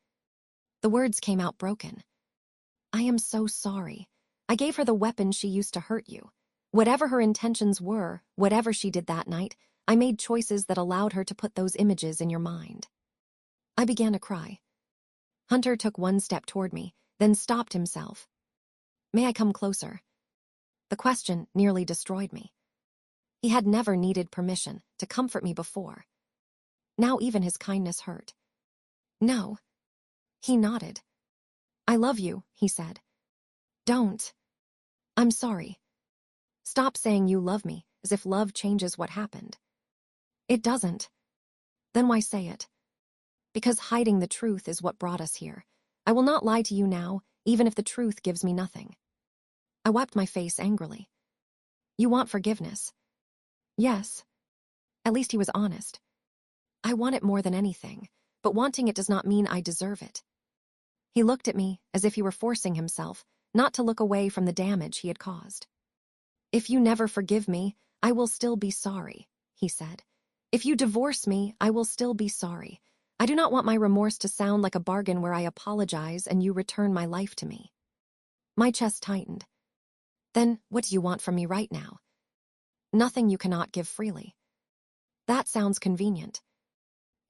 Speaker 1: The words came out broken. I am so sorry. I gave her the weapon she used to hurt you. Whatever her intentions were, whatever she did that night, I made choices that allowed her to put those images in your mind. I began to cry. Hunter took one step toward me, then stopped himself. May I come closer? The question nearly destroyed me. He had never needed permission to comfort me before. Now even his kindness hurt. No. He nodded. I love you, he said. Don't. I'm sorry. Stop saying you love me, as if love changes what happened. It doesn't. Then why say it? Because hiding the truth is what brought us here. I will not lie to you now, even if the truth gives me nothing. I wiped my face angrily. You want forgiveness? Yes. At least he was honest. I want it more than anything, but wanting it does not mean I deserve it. He looked at me as if he were forcing himself not to look away from the damage he had caused. If you never forgive me, I will still be sorry, he said. If you divorce me, I will still be sorry. I do not want my remorse to sound like a bargain where I apologize and you return my life to me. My chest tightened. Then what do you want from me right now? Nothing you cannot give freely. That sounds convenient.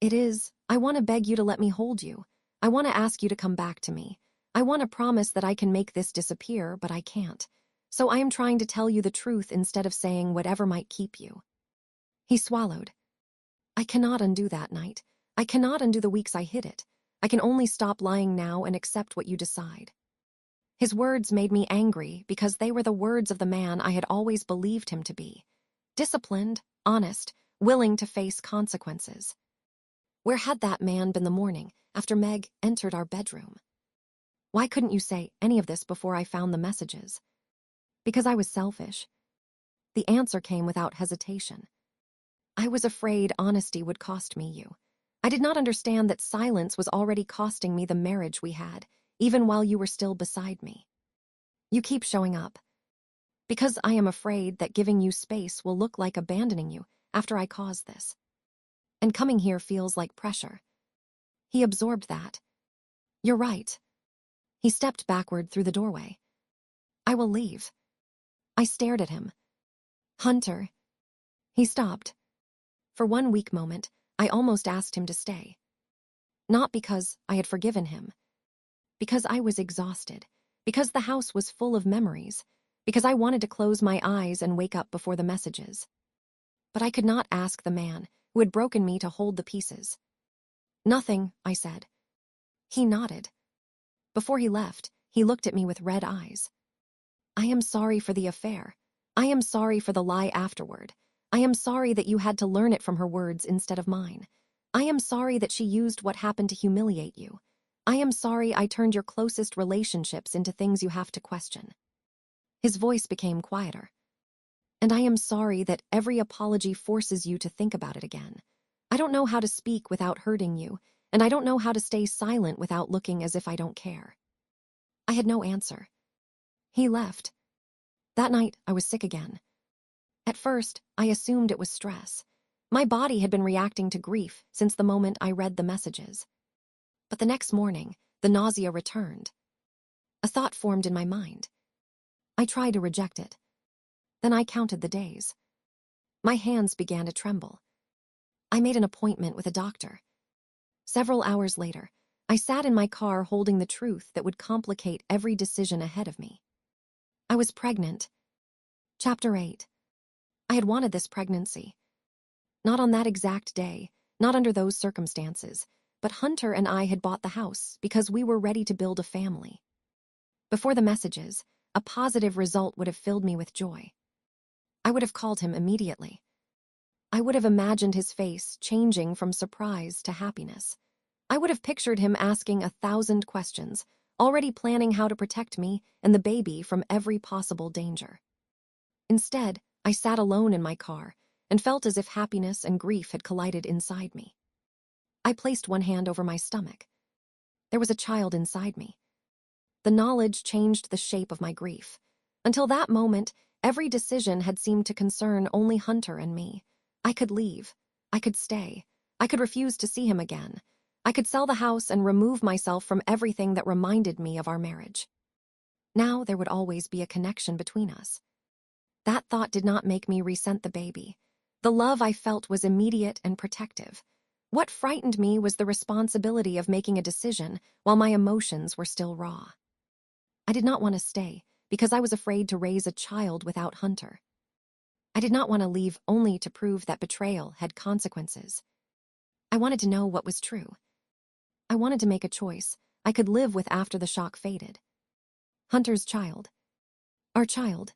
Speaker 1: It is. I want to beg you to let me hold you. I want to ask you to come back to me. I want to promise that I can make this disappear, but I can't. So I am trying to tell you the truth instead of saying whatever might keep you. He swallowed. I cannot undo that night. I cannot undo the weeks I hid it. I can only stop lying now and accept what you decide. His words made me angry because they were the words of the man I had always believed him to be. Disciplined, honest, willing to face consequences. Where had that man been the morning after Meg entered our bedroom? Why couldn't you say any of this before I found the messages? Because I was selfish. The answer came without hesitation. I was afraid honesty would cost me you. I did not understand that silence was already costing me the marriage we had, even while you were still beside me. You keep showing up. Because I am afraid that giving you space will look like abandoning you after I cause this. And coming here feels like pressure. He absorbed that. You're right. He stepped backward through the doorway. I will leave. I stared at him. Hunter. He stopped. For one weak moment, I almost asked him to stay. Not because I had forgiven him. Because I was exhausted. Because the house was full of memories. Because I wanted to close my eyes and wake up before the messages. But I could not ask the man who had broken me to hold the pieces. Nothing, I said. He nodded. Before he left, he looked at me with red eyes. I am sorry for the affair. I am sorry for the lie afterward. I am sorry that you had to learn it from her words instead of mine. I am sorry that she used what happened to humiliate you. I am sorry I turned your closest relationships into things you have to question. His voice became quieter. And I am sorry that every apology forces you to think about it again. I don't know how to speak without hurting you, and I don't know how to stay silent without looking as if I don't care. I had no answer. He left. That night, I was sick again. At first, I assumed it was stress. My body had been reacting to grief since the moment I read the messages. But the next morning, the nausea returned. A thought formed in my mind. I tried to reject it. Then I counted the days. My hands began to tremble. I made an appointment with a doctor. Several hours later, I sat in my car holding the truth that would complicate every decision ahead of me. I was pregnant. Chapter 8. I had wanted this pregnancy. Not on that exact day, not under those circumstances, but Hunter and I had bought the house because we were ready to build a family. Before the messages, a positive result would have filled me with joy. I would have called him immediately. I would have imagined his face changing from surprise to happiness. I would have pictured him asking 1,000 questions, already planning how to protect me and the baby from every possible danger. Instead, I sat alone in my car and felt as if happiness and grief had collided inside me. I placed one hand over my stomach. There was a child inside me. The knowledge changed the shape of my grief. Until that moment, every decision had seemed to concern only Hunter and me. I could leave. I could stay. I could refuse to see him again. I could sell the house and remove myself from everything that reminded me of our marriage. Now there would always be a connection between us. That thought did not make me resent the baby. The love I felt was immediate and protective. What frightened me was the responsibility of making a decision while my emotions were still raw. I did not want to stay because I was afraid to raise a child without Hunter. I did not want to leave only to prove that betrayal had consequences. I wanted to know what was true. I wanted to make a choice I could live with after the shock faded. Hunter's child. Our child.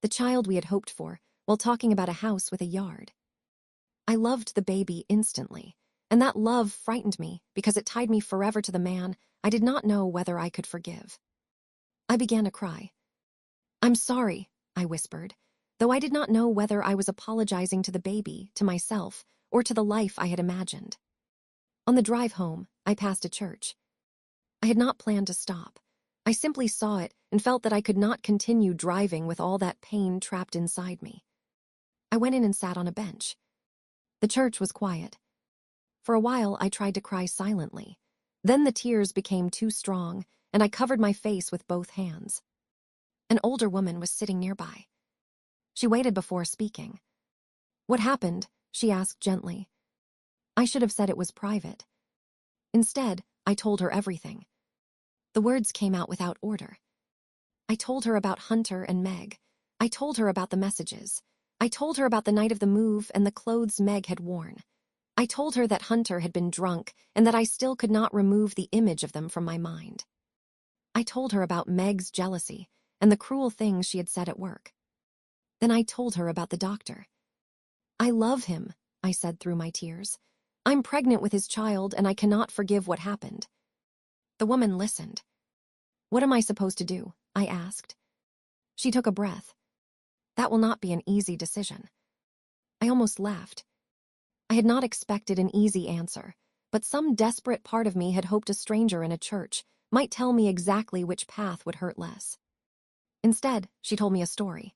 Speaker 1: The child we had hoped for while talking about a house with a yard. I loved the baby instantly, and that love frightened me because it tied me forever to the man I did not know whether I could forgive. I began to cry. I'm sorry, I whispered, though I did not know whether I was apologizing to the baby, to myself, or to the life I had imagined. On the drive home, I passed a church. I had not planned to stop. I simply saw it and felt that I could not continue driving with all that pain trapped inside me. I went in and sat on a bench. The church was quiet. For a while, I tried to cry silently. Then the tears became too strong, and I covered my face with both hands. An older woman was sitting nearby. She waited before speaking. What happened? She asked gently. I should have said it was private. Instead, I told her everything. The words came out without order. I told her about Hunter and Meg. I told her about the messages. I told her about the night of the move and the clothes Meg had worn. I told her that Hunter had been drunk and that I still could not remove the image of them from my mind. I told her about Meg's jealousy and the cruel things she had said at work. Then I told her about the doctor. I love him, I said through my tears. I'm pregnant with his child and I cannot forgive what happened. The woman listened. What am I supposed to do? I asked. She took a breath. That will not be an easy decision. I almost laughed. I had not expected an easy answer, but some desperate part of me had hoped a stranger in a church might tell me exactly which path would hurt less. Instead, she told me a story.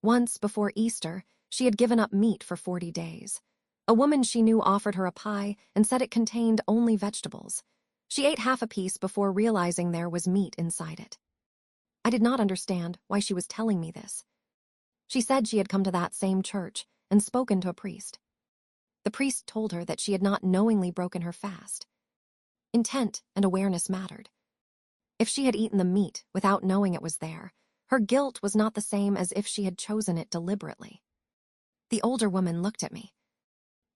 Speaker 1: Once, before Easter, she had given up meat for 40 days. A woman she knew offered her a pie and said it contained only vegetables. She ate half a piece before realizing there was meat inside it. I did not understand why she was telling me this. She said she had come to that same church and spoken to a priest. The priest told her that she had not knowingly broken her fast. Intent and awareness mattered. If she had eaten the meat without knowing it was there, her guilt was not the same as if she had chosen it deliberately. The older woman looked at me.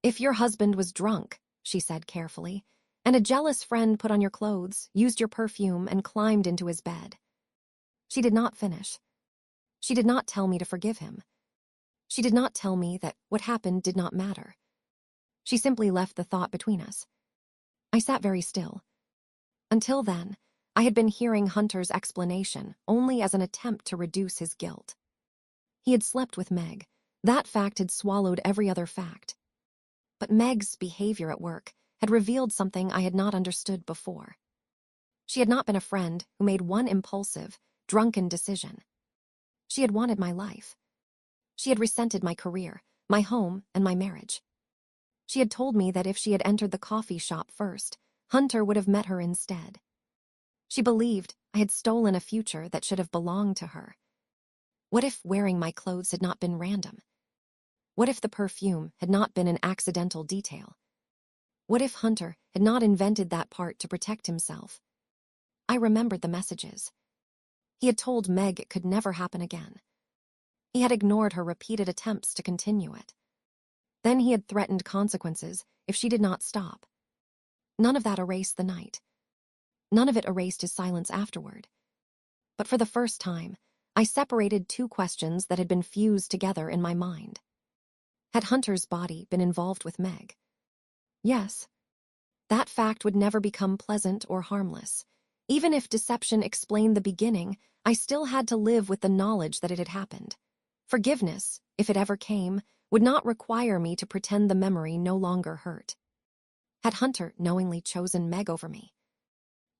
Speaker 1: "If your husband was drunk," she said carefully, "and a jealous friend put on your clothes, used your perfume, and climbed into his bed." She did not finish. She did not tell me to forgive him. She did not tell me that what happened did not matter. She simply left the thought between us. I sat very still. Until then, I had been hearing Hunter's explanation only as an attempt to reduce his guilt. He had slept with Meg. That fact had swallowed every other fact. But Meg's behavior at work had revealed something I had not understood before. She had not been a friend who made one impulsive, drunken decision. She had wanted my life. She had resented my career, my home, and my marriage. She had told me that if she had entered the coffee shop first, Hunter would have met her instead. She believed I had stolen a future that should have belonged to her. What if wearing my clothes had not been random? What if the perfume had not been an accidental detail? What if Hunter had not invented that part to protect himself? I remembered the messages. He had told Meg it could never happen again. He had ignored her repeated attempts to continue it. Then he had threatened consequences if she did not stop. None of that erased the night. None of it erased his silence afterward. But for the first time, I separated two questions that had been fused together in my mind. Had Hunter's body been involved with Meg? Yes. That fact would never become pleasant or harmless. Even if deception explained the beginning, I still had to live with the knowledge that it had happened. Forgiveness, if it ever came, would not require me to pretend the memory no longer hurt. Had Hunter knowingly chosen Meg over me?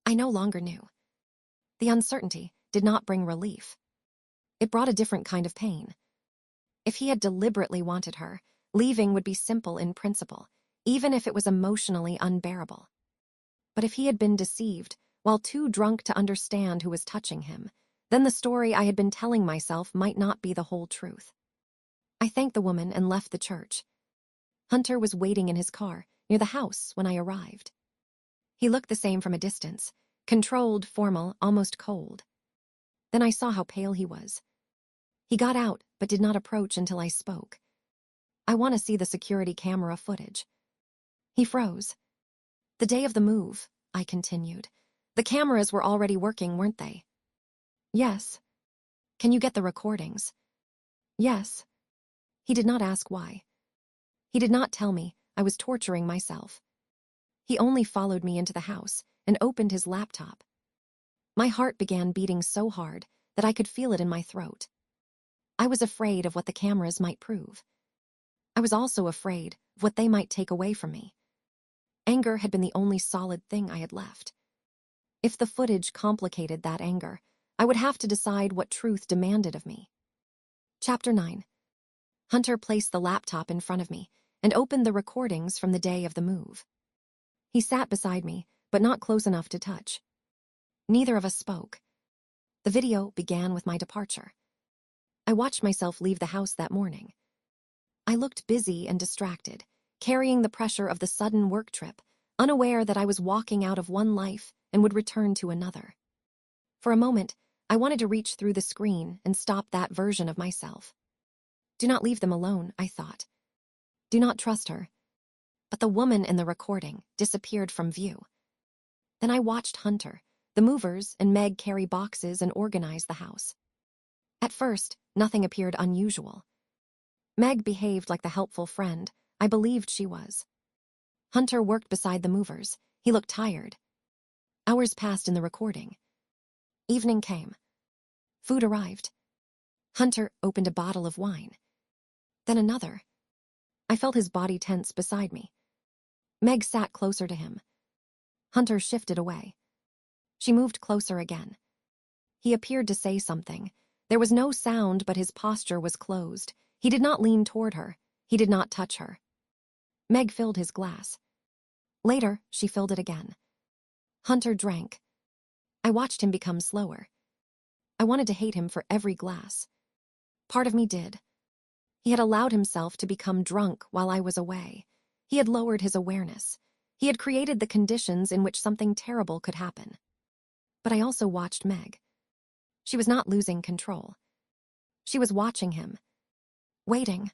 Speaker 1: I no longer knew. The uncertainty did not bring relief. It brought a different kind of pain. If he had deliberately wanted her, leaving would be simple in principle, even if it was emotionally unbearable. But if he had been deceived, while too drunk to understand who was touching him, then the story I had been telling myself might not be the whole truth. I thanked the woman and left the church. Hunter was waiting in his car near the house when I arrived. He looked the same from a distance, controlled, formal, almost cold. Then I saw how pale he was. He got out, but did not approach until I spoke. "I want to see the security camera footage." He froze. "The day of the move," I continued. "The cameras were already working, weren't they?" "Yes." "Can you get the recordings?" "Yes." He did not ask why. He did not tell me I was torturing myself. He only followed me into the house and opened his laptop. My heart began beating so hard that I could feel it in my throat. I was afraid of what the cameras might prove. I was also afraid of what they might take away from me. Anger had been the only solid thing I had left. If the footage complicated that anger, I would have to decide what truth demanded of me. Chapter 9. Hunter placed the laptop in front of me and opened the recordings from the day of the move. He sat beside me, but not close enough to touch. Neither of us spoke. The video began with my departure. I watched myself leave the house that morning. I looked busy and distracted, carrying the pressure of the sudden work trip, unaware that I was walking out of one life and would return to another. For a moment, I wanted to reach through the screen and stop that version of myself. Do not leave them alone, I thought. Do not trust her. But the woman in the recording disappeared from view. Then I watched Hunter, the movers, and Meg carry boxes and organize the house. At first, nothing appeared unusual. Meg behaved like the helpful friend I believed she was. Hunter worked beside the movers. He looked tired. Hours passed in the recording. Evening came. Food arrived. Hunter opened a bottle of wine. Then another. I felt his body tense beside me. Meg sat closer to him. Hunter shifted away. She moved closer again. He appeared to say something. There was no sound, but his posture was closed. He did not lean toward her. He did not touch her. Meg filled his glass. Later, she filled it again. Hunter drank. I watched him become slower. I wanted to hate him for every glass. Part of me did. He had allowed himself to become drunk while I was away. He had lowered his awareness. He had created the conditions in which something terrible could happen. But I also watched Meg. She was not losing control. She was watching him. Waiting.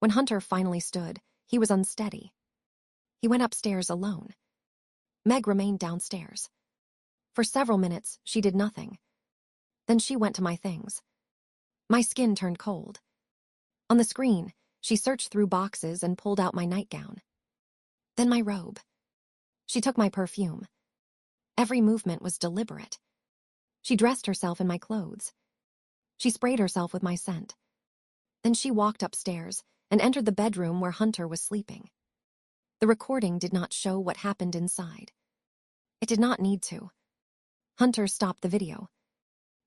Speaker 1: When Hunter finally stood, he was unsteady. He went upstairs alone. Meg remained downstairs. For several minutes, she did nothing. Then she went to my things. My skin turned cold. On the screen, she searched through boxes and pulled out my nightgown. Then my robe. She took my perfume. Every movement was deliberate. She dressed herself in my clothes. She sprayed herself with my scent. Then she walked upstairs and entered the bedroom where Hunter was sleeping. The recording did not show what happened inside. It did not need to. Hunter stopped the video.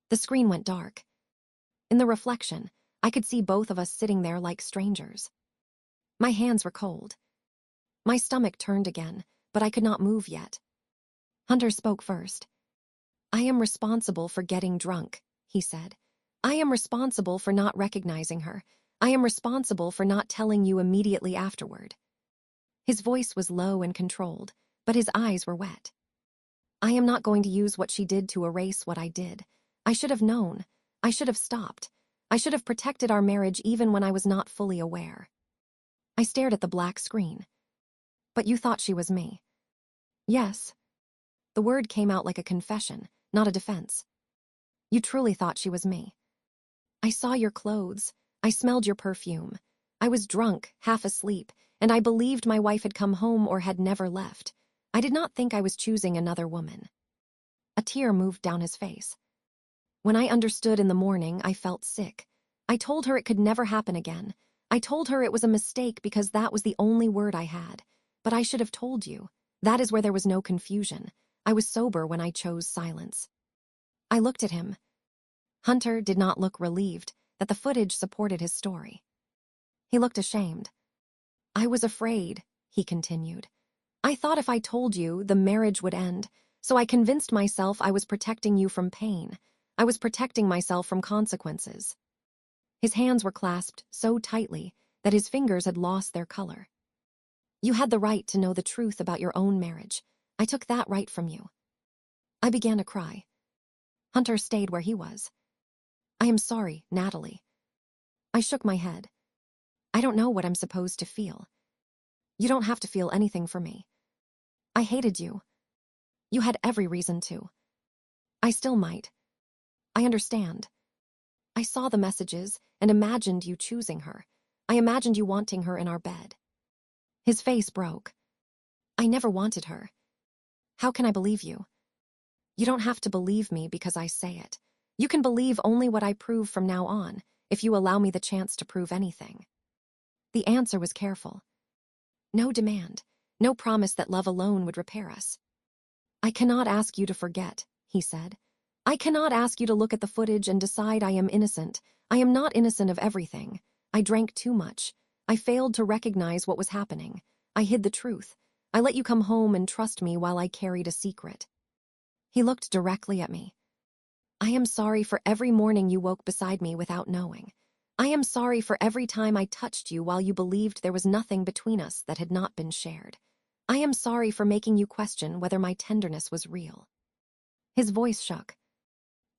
Speaker 1: The screen went dark. In the reflection, I could see both of us sitting there like strangers. My hands were cold. My stomach turned again, but I could not move yet. Hunter spoke first. "I am responsible for getting drunk," he said. "I am responsible for not recognizing her. I am responsible for not telling you immediately afterward." His voice was low and controlled, but his eyes were wet. "I am not going to use what she did to erase what I did. I should have known. I should have stopped. I should have protected our marriage even when I was not fully aware." I stared at the black screen. "But you thought she was me." "Yes." The word came out like a confession, not a defense. "You truly thought she was me. I saw your clothes. I smelled your perfume. I was drunk, half asleep, and I believed my wife had come home or had never left. I did not think I was choosing another woman." A tear moved down his face. "When I understood in the morning, I felt sick. I told her it could never happen again. I told her it was a mistake because that was the only word I had. But I should have told you. That is where there was no confusion. I was sober when I chose silence." I looked at him. Hunter did not look relieved that the footage supported his story. He looked ashamed. "I was afraid," he continued. "I thought if I told you, the marriage would end, so I convinced myself I was protecting you from pain. I was protecting myself from consequences." His hands were clasped so tightly that his fingers had lost their color. "You had the right to know the truth about your own marriage. I took that right from you." I began to cry. Hunter stayed where he was. "I am sorry, Natalie." I shook my head. "I don't know what I'm supposed to feel." "You don't have to feel anything for me. I hated you. You had every reason to. I still might. I understand. I saw the messages and imagined you choosing her. I imagined you wanting her in our bed." His face broke. "I never wanted her. How can I believe you?" "You don't have to believe me because I say it. You can believe only what I prove from now on, if you allow me the chance to prove anything." The answer was careful. No demand, no promise that love alone would repair us. "I cannot ask you to forget," he said. "I cannot ask you to look at the footage and decide I am innocent. I am not innocent of everything. I drank too much. I failed to recognize what was happening. I hid the truth. I let you come home and trust me while I carried a secret." He looked directly at me. "I am sorry for every morning you woke beside me without knowing. I am sorry for every time I touched you while you believed there was nothing between us that had not been shared. I am sorry for making you question whether my tenderness was real." His voice shook.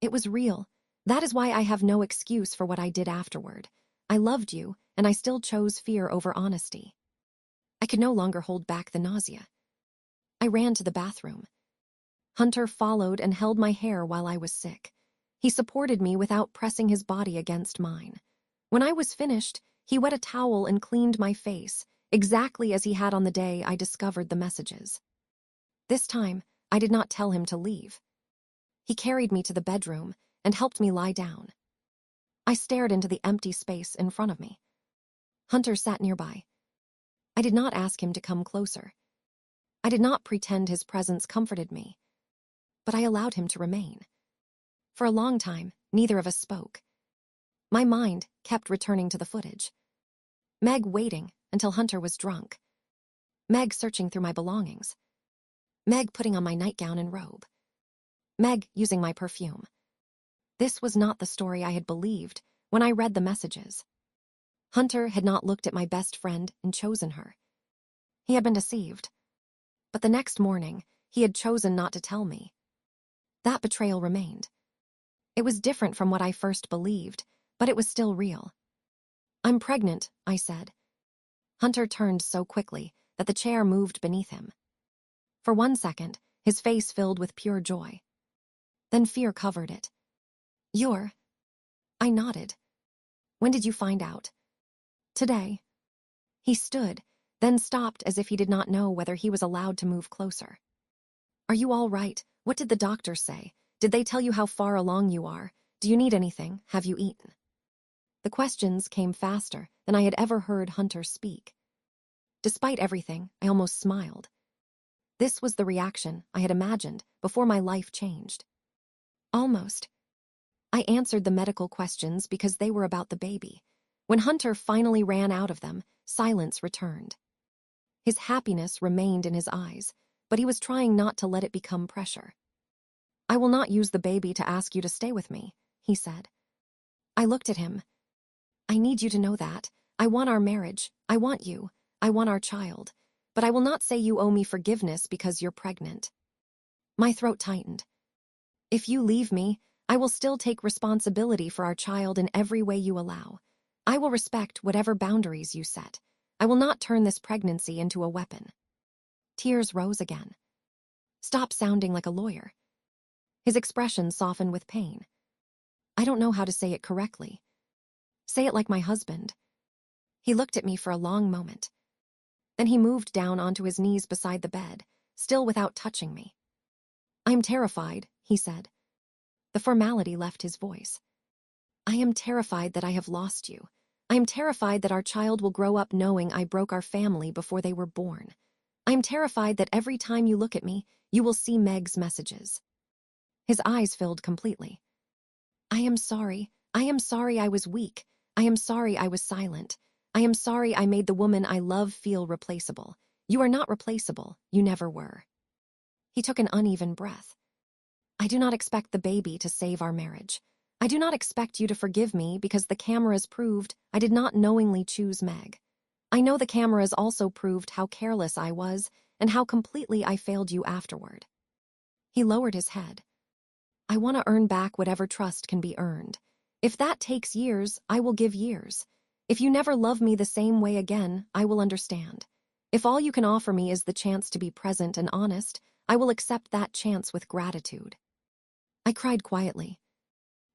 Speaker 1: "It was real. That is why I have no excuse for what I did afterward. I loved you, and I still chose fear over honesty." I could no longer hold back the nausea. I ran to the bathroom. Hunter followed and held my hair while I was sick. He supported me without pressing his body against mine. When I was finished, he wet a towel and cleaned my face, exactly as he had on the day I discovered the messages. This time, I did not tell him to leave. He carried me to the bedroom and helped me lie down. I stared into the empty space in front of me. Hunter sat nearby. I did not ask him to come closer. I did not pretend his presence comforted me, but I allowed him to remain. For a long time, neither of us spoke. My mind kept returning to the footage. Meg waiting until Hunter was drunk. Meg searching through my belongings. Meg putting on my nightgown and robe. Meg using my perfume. This was not the story I had believed when I read the messages. Hunter had not looked at my best friend and chosen her. He had been deceived. But the next morning, he had chosen not to tell me. That betrayal remained. It was different from what I first believed, but it was still real. "I'm pregnant," I said. Hunter turned so quickly that the chair moved beneath him. For 1 second, his face filled with pure joy. Then fear covered it. "You're..." I nodded. "When did you find out?" "Today." He stood, then stopped as if he did not know whether he was allowed to move closer. "Are you all right? What did the doctors say? Did they tell you how far along you are? Do you need anything? Have you eaten?" The questions came faster than I had ever heard Hunter speak. Despite everything, I almost smiled. This was the reaction I had imagined before my life changed. Almost. I answered the medical questions because they were about the baby. When Hunter finally ran out of them, silence returned. His happiness remained in his eyes, but he was trying not to let it become pressure. "I will not use the baby to ask you to stay with me," he said. I looked at him. "I need you to know that. I want our marriage. I want you. I want our child. But I will not say you owe me forgiveness because you're pregnant." My throat tightened. "If you leave me, I will still take responsibility for our child in every way you allow. I will respect whatever boundaries you set. I will not turn this pregnancy into a weapon." Tears rose again. "Stop sounding like a lawyer." His expression softened with pain. "I don't know how to say it correctly. Say it like my husband." He looked at me for a long moment. Then he moved down onto his knees beside the bed, still without touching me. "I'm terrified," he said. The formality left his voice. "I am terrified that I have lost you. I am terrified that our child will grow up knowing I broke our family before they were born. I am terrified that every time you look at me, you will see Meg's messages." His eyes filled completely. "I am sorry. I am sorry I was weak. I am sorry I was silent. I am sorry I made the woman I love feel replaceable. You are not replaceable. You never were." He took an uneven breath. "I do not expect the baby to save our marriage. I do not expect you to forgive me because the cameras proved I did not knowingly choose Meg. I know the cameras also proved how careless I was and how completely I failed you afterward." He lowered his head. "I want to earn back whatever trust can be earned. If that takes years, I will give years. If you never love me the same way again, I will understand. If all you can offer me is the chance to be present and honest, I will accept that chance with gratitude." I cried quietly.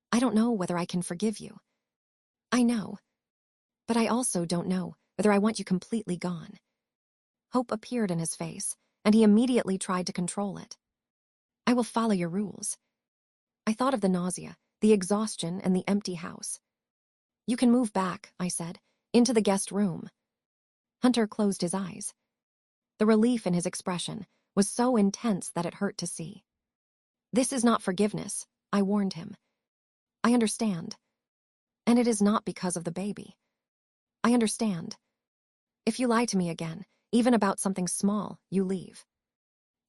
Speaker 1: "I don't know whether I can forgive you. I know. But I also don't know whether I want you completely gone." Hope appeared in his face, and he immediately tried to control it. "I will follow your rules." I thought of the nausea, the exhaustion, and the empty house. "You can move back," I said, "into the guest room." Hunter closed his eyes. The relief in his expression was so intense that it hurt to see. "This is not forgiveness," I warned him. "I understand. And it is not because of the baby. I understand. If you lie to me again, even about something small, you leave.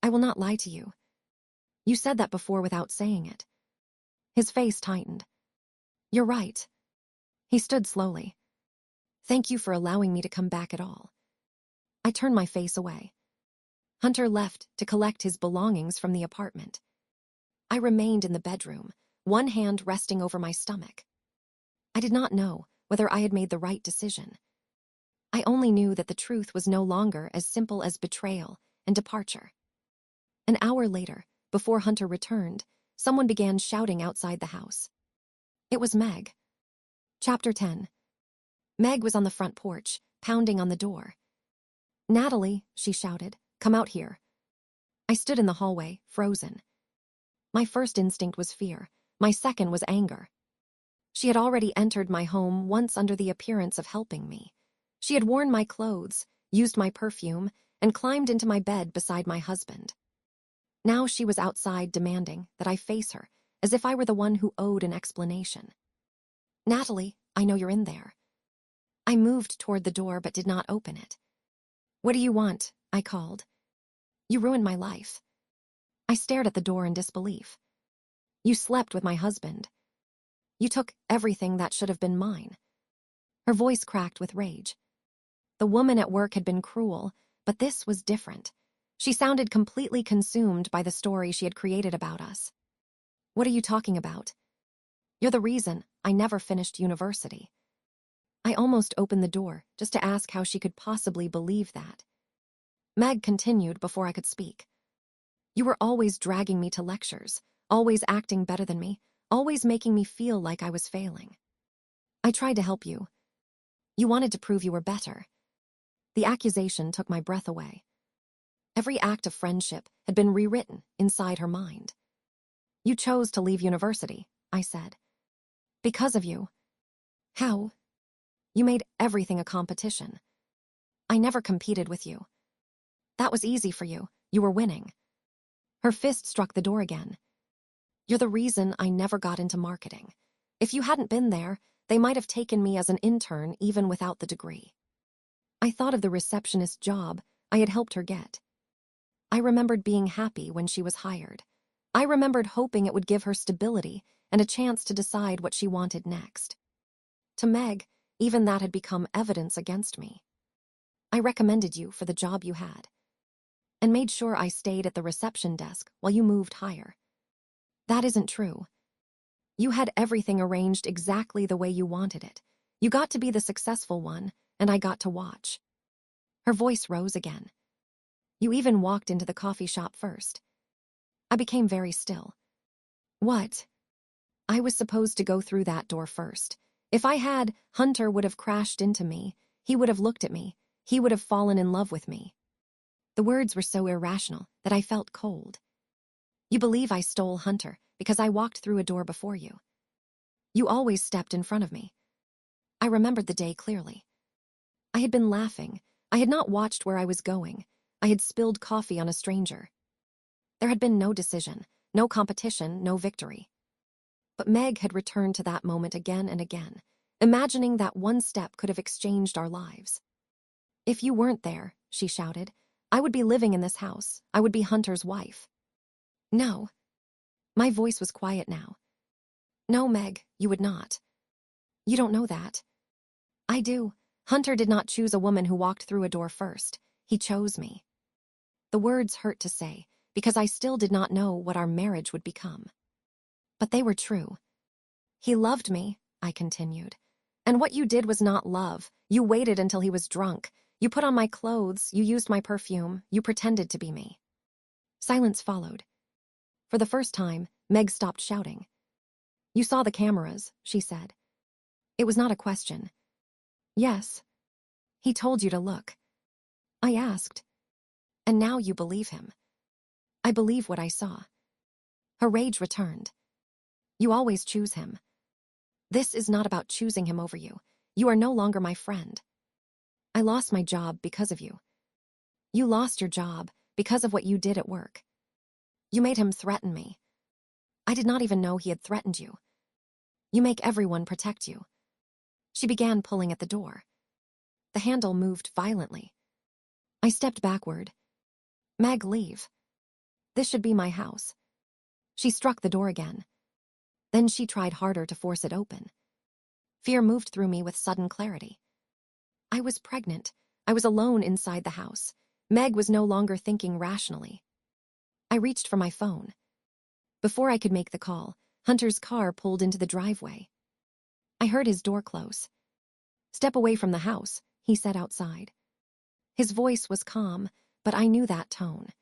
Speaker 1: I will not lie to you. You said that before without saying it." His face tightened. "You're right." He stood slowly. "Thank you for allowing me to come back at all." I turned my face away. Hunter left to collect his belongings from the apartment. I remained in the bedroom, one hand resting over my stomach. I did not know whether I had made the right decision. I only knew that the truth was no longer as simple as betrayal and departure. An hour later, before Hunter returned, someone began shouting outside the house. It was Meg. Chapter 10. Meg was on the front porch, pounding on the door. "Natalie," she shouted, "come out here." I stood in the hallway, frozen. My first instinct was fear. My second was anger. She had already entered my home once under the appearance of helping me. She had worn my clothes, used my perfume, and climbed into my bed beside my husband. Now she was outside demanding that I face her, as if I were the one who owed an explanation. "Natalie, I know you're in there." I moved toward the door but did not open it. "What do you want?" I called. "You ruined my life." I stared at the door in disbelief. "You slept with my husband. You took everything that should have been mine." Her voice cracked with rage. The woman at work had been cruel, but this was different. She sounded completely consumed by the story she had created about us. "What are you talking about? You're the reason I never finished university." I almost opened the door just to ask how she could possibly believe that. Meg continued before I could speak. "You were always dragging me to lectures, always acting better than me, always making me feel like I was failing. I tried to help you. You wanted to prove you were better." The accusation took my breath away. Every act of friendship had been rewritten inside her mind. "You chose to leave university," I said. "Because of you." "How?" "You made everything a competition. I never competed with you. That was easy for you. You were winning." Her fist struck the door again. "You're the reason I never got into marketing. If you hadn't been there, they might have taken me as an intern even without the degree." I thought of the receptionist job I had helped her get. I remembered being happy when she was hired. I remembered hoping it would give her stability and a chance to decide what she wanted next. To Meg, even that had become evidence against me. "I recommended you for the job you had, and made sure I stayed at the reception desk while you moved higher." "That isn't true. You had everything arranged exactly the way you wanted it. You got to be the successful one, and I got to watch." Her voice rose again. "You even walked into the coffee shop first." I became very still. "What?" "I was supposed to go through that door first. If I had, Hunter would have crashed into me. He would have looked at me. He would have fallen in love with me." The words were so irrational that I felt cold. "You believe I stole Hunter because I walked through a door before you. You always stepped in front of me." I remembered the day clearly. I had been laughing. I had not watched where I was going. I had spilled coffee on a stranger. There had been no decision, no competition, no victory. But Meg had returned to that moment again and again, imagining that one step could have exchanged our lives. "If you weren't there," she shouted, "I would be living in this house. I would be Hunter's wife." "No." My voice was quiet now. "No, Meg, you would not. You don't know that." "I do. Hunter did not choose a woman who walked through a door first. He chose me." The words hurt to say, because I still did not know what our marriage would become. But they were true. "He loved me," I continued. "And what you did was not love. You waited until he was drunk. You put on my clothes, you used my perfume, you pretended to be me." Silence followed. For the first time, Meg stopped shouting. "You saw the cameras," she said. It was not a question. "Yes." "He told you to look." I asked. "And now you believe him." "I believe what I saw." Her rage returned. "You always choose him. This is not about choosing him over you. You are no longer my friend. I lost my job because of you. You lost your job because of what you did at work. You made him threaten me. I did not even know he had threatened you. You make everyone protect you." She began pulling at the door. The handle moved violently. I stepped backward. "Meg, leave. This should be my house." She struck the door again. Then she tried harder to force it open. Fear moved through me with sudden clarity. I was pregnant. I was alone inside the house. Meg was no longer thinking rationally. I reached for my phone. Before I could make the call, Hunter's car pulled into the driveway. I heard his door close. "Step away from the house," he said outside. His voice was calm, but I knew that tone.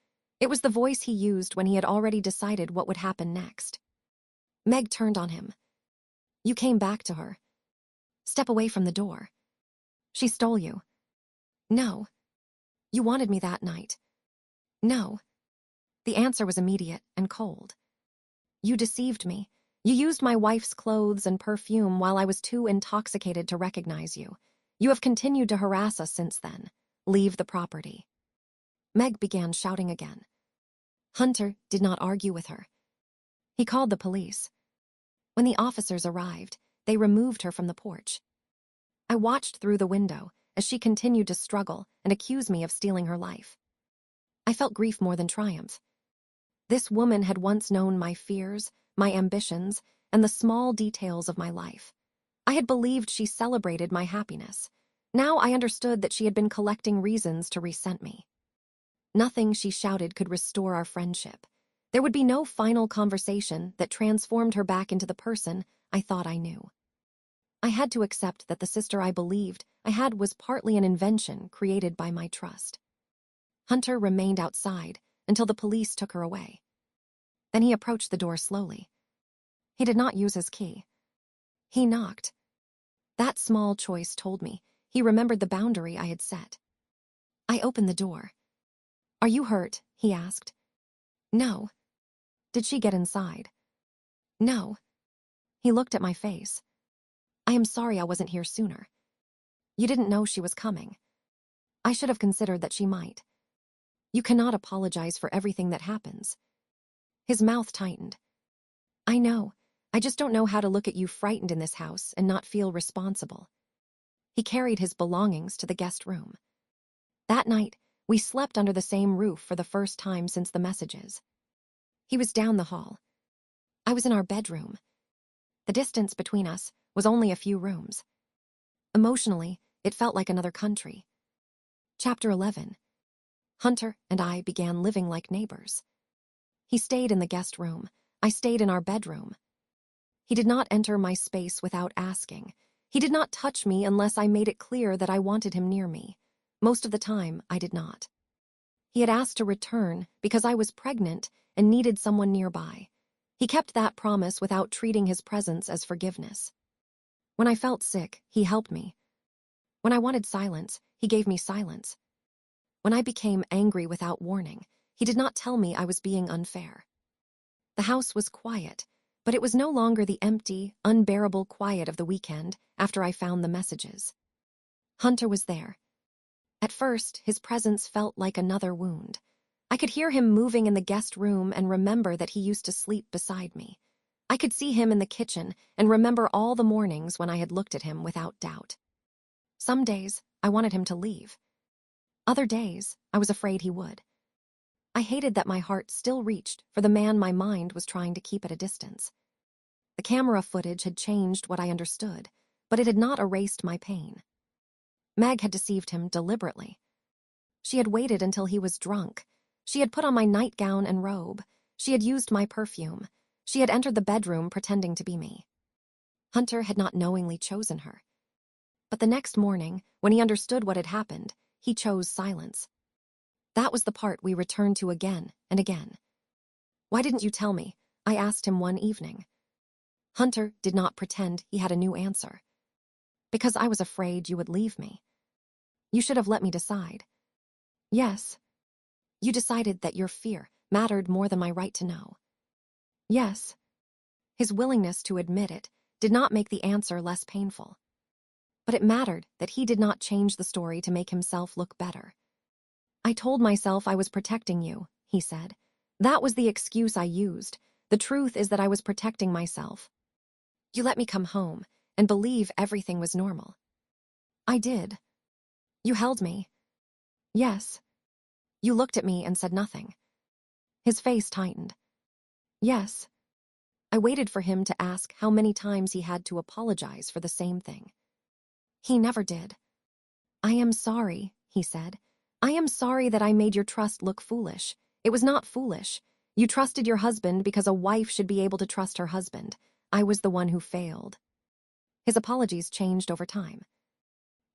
Speaker 1: It was the voice he used when he had already decided what would happen next. Meg turned on him. "You came back to her. Step away from the door. She stole you." "No." "You wanted me that night." "No." The answer was immediate and cold. "You deceived me. You used my wife's clothes and perfume while I was too intoxicated to recognize you. You have continued to harass us since then. Leave the property." Meg began shouting again. Hunter did not argue with her. He called the police. When the officers arrived, they removed her from the porch. I watched through the window as she continued to struggle and accuse me of stealing her life. I felt grief more than triumph. This woman had once known my fears, my ambitions, and the small details of my life. I had believed she celebrated my happiness. Now I understood that she had been collecting reasons to resent me. Nothing she shouted could restore our friendship. There would be no final conversation that transformed her back into the person I thought I knew. I had to accept that the sister I believed I had was partly an invention created by my trust. Hunter remained outside until the police took her away. Then he approached the door slowly. He did not use his key. He knocked. That small choice told me he remembered the boundary I had set. I opened the door. "Are you hurt?" he asked. "No." "Did she get inside?" "No." He looked at my face. "I am sorry I wasn't here sooner. You didn't know she was coming. I should have considered that she might. You cannot apologize for everything that happens." His mouth tightened. "I know. I just don't know how to look at you frightened in this house and not feel responsible." He carried his belongings to the guest room. That night, we slept under the same roof for the first time since the messages. He was down the hall. I was in our bedroom. The distance between us was only a few rooms. Emotionally, it felt like another country. Chapter 11. Hunter and I began living like neighbors. He stayed in the guest room. I stayed in our bedroom. He did not enter my space without asking. He did not touch me unless I made it clear that I wanted him near me. Most of the time, I did not. He had asked to return because I was pregnant and needed someone nearby. He kept that promise without treating his presence as forgiveness. When I felt sick, he helped me. When I wanted silence, he gave me silence. When I became angry without warning, he did not tell me I was being unfair. The house was quiet, but it was no longer the empty, unbearable quiet of the weekend after I found the messages. Hunter was there. At first, his presence felt like another wound. I could hear him moving in the guest room and remember that he used to sleep beside me. I could see him in the kitchen and remember all the mornings when I had looked at him without doubt. Some days, I wanted him to leave. Other days, I was afraid he would. I hated that my heart still reached for the man my mind was trying to keep at a distance. The camera footage had changed what I understood, but it had not erased my pain. Meg had deceived him deliberately. She had waited until he was drunk. She had put on my nightgown and robe. She had used my perfume. She had entered the bedroom pretending to be me. Hunter had not knowingly chosen her. But the next morning, when he understood what had happened, he chose silence. That was the part we returned to again and again. "Why didn't you tell me?" I asked him one evening. Hunter did not pretend he had a new answer. "Because I was afraid you would leave me. You should have let me decide." "Yes." "You decided that your fear mattered more than my right to know." "Yes." His willingness to admit it did not make the answer less painful. But it mattered that he did not change the story to make himself look better. "I told myself I was protecting you," he said. "That was the excuse I used. The truth is that I was protecting myself. You let me come home and believe everything was normal." "I did." "You held me." "Yes." "You looked at me and said nothing." His face tightened. "Yes." I waited for him to ask how many times he had to apologize for the same thing. He never did. "I am sorry," he said. "I am sorry that I made your trust look foolish. It was not foolish. You trusted your husband because a wife should be able to trust her husband. I was the one who failed." His apologies changed over time.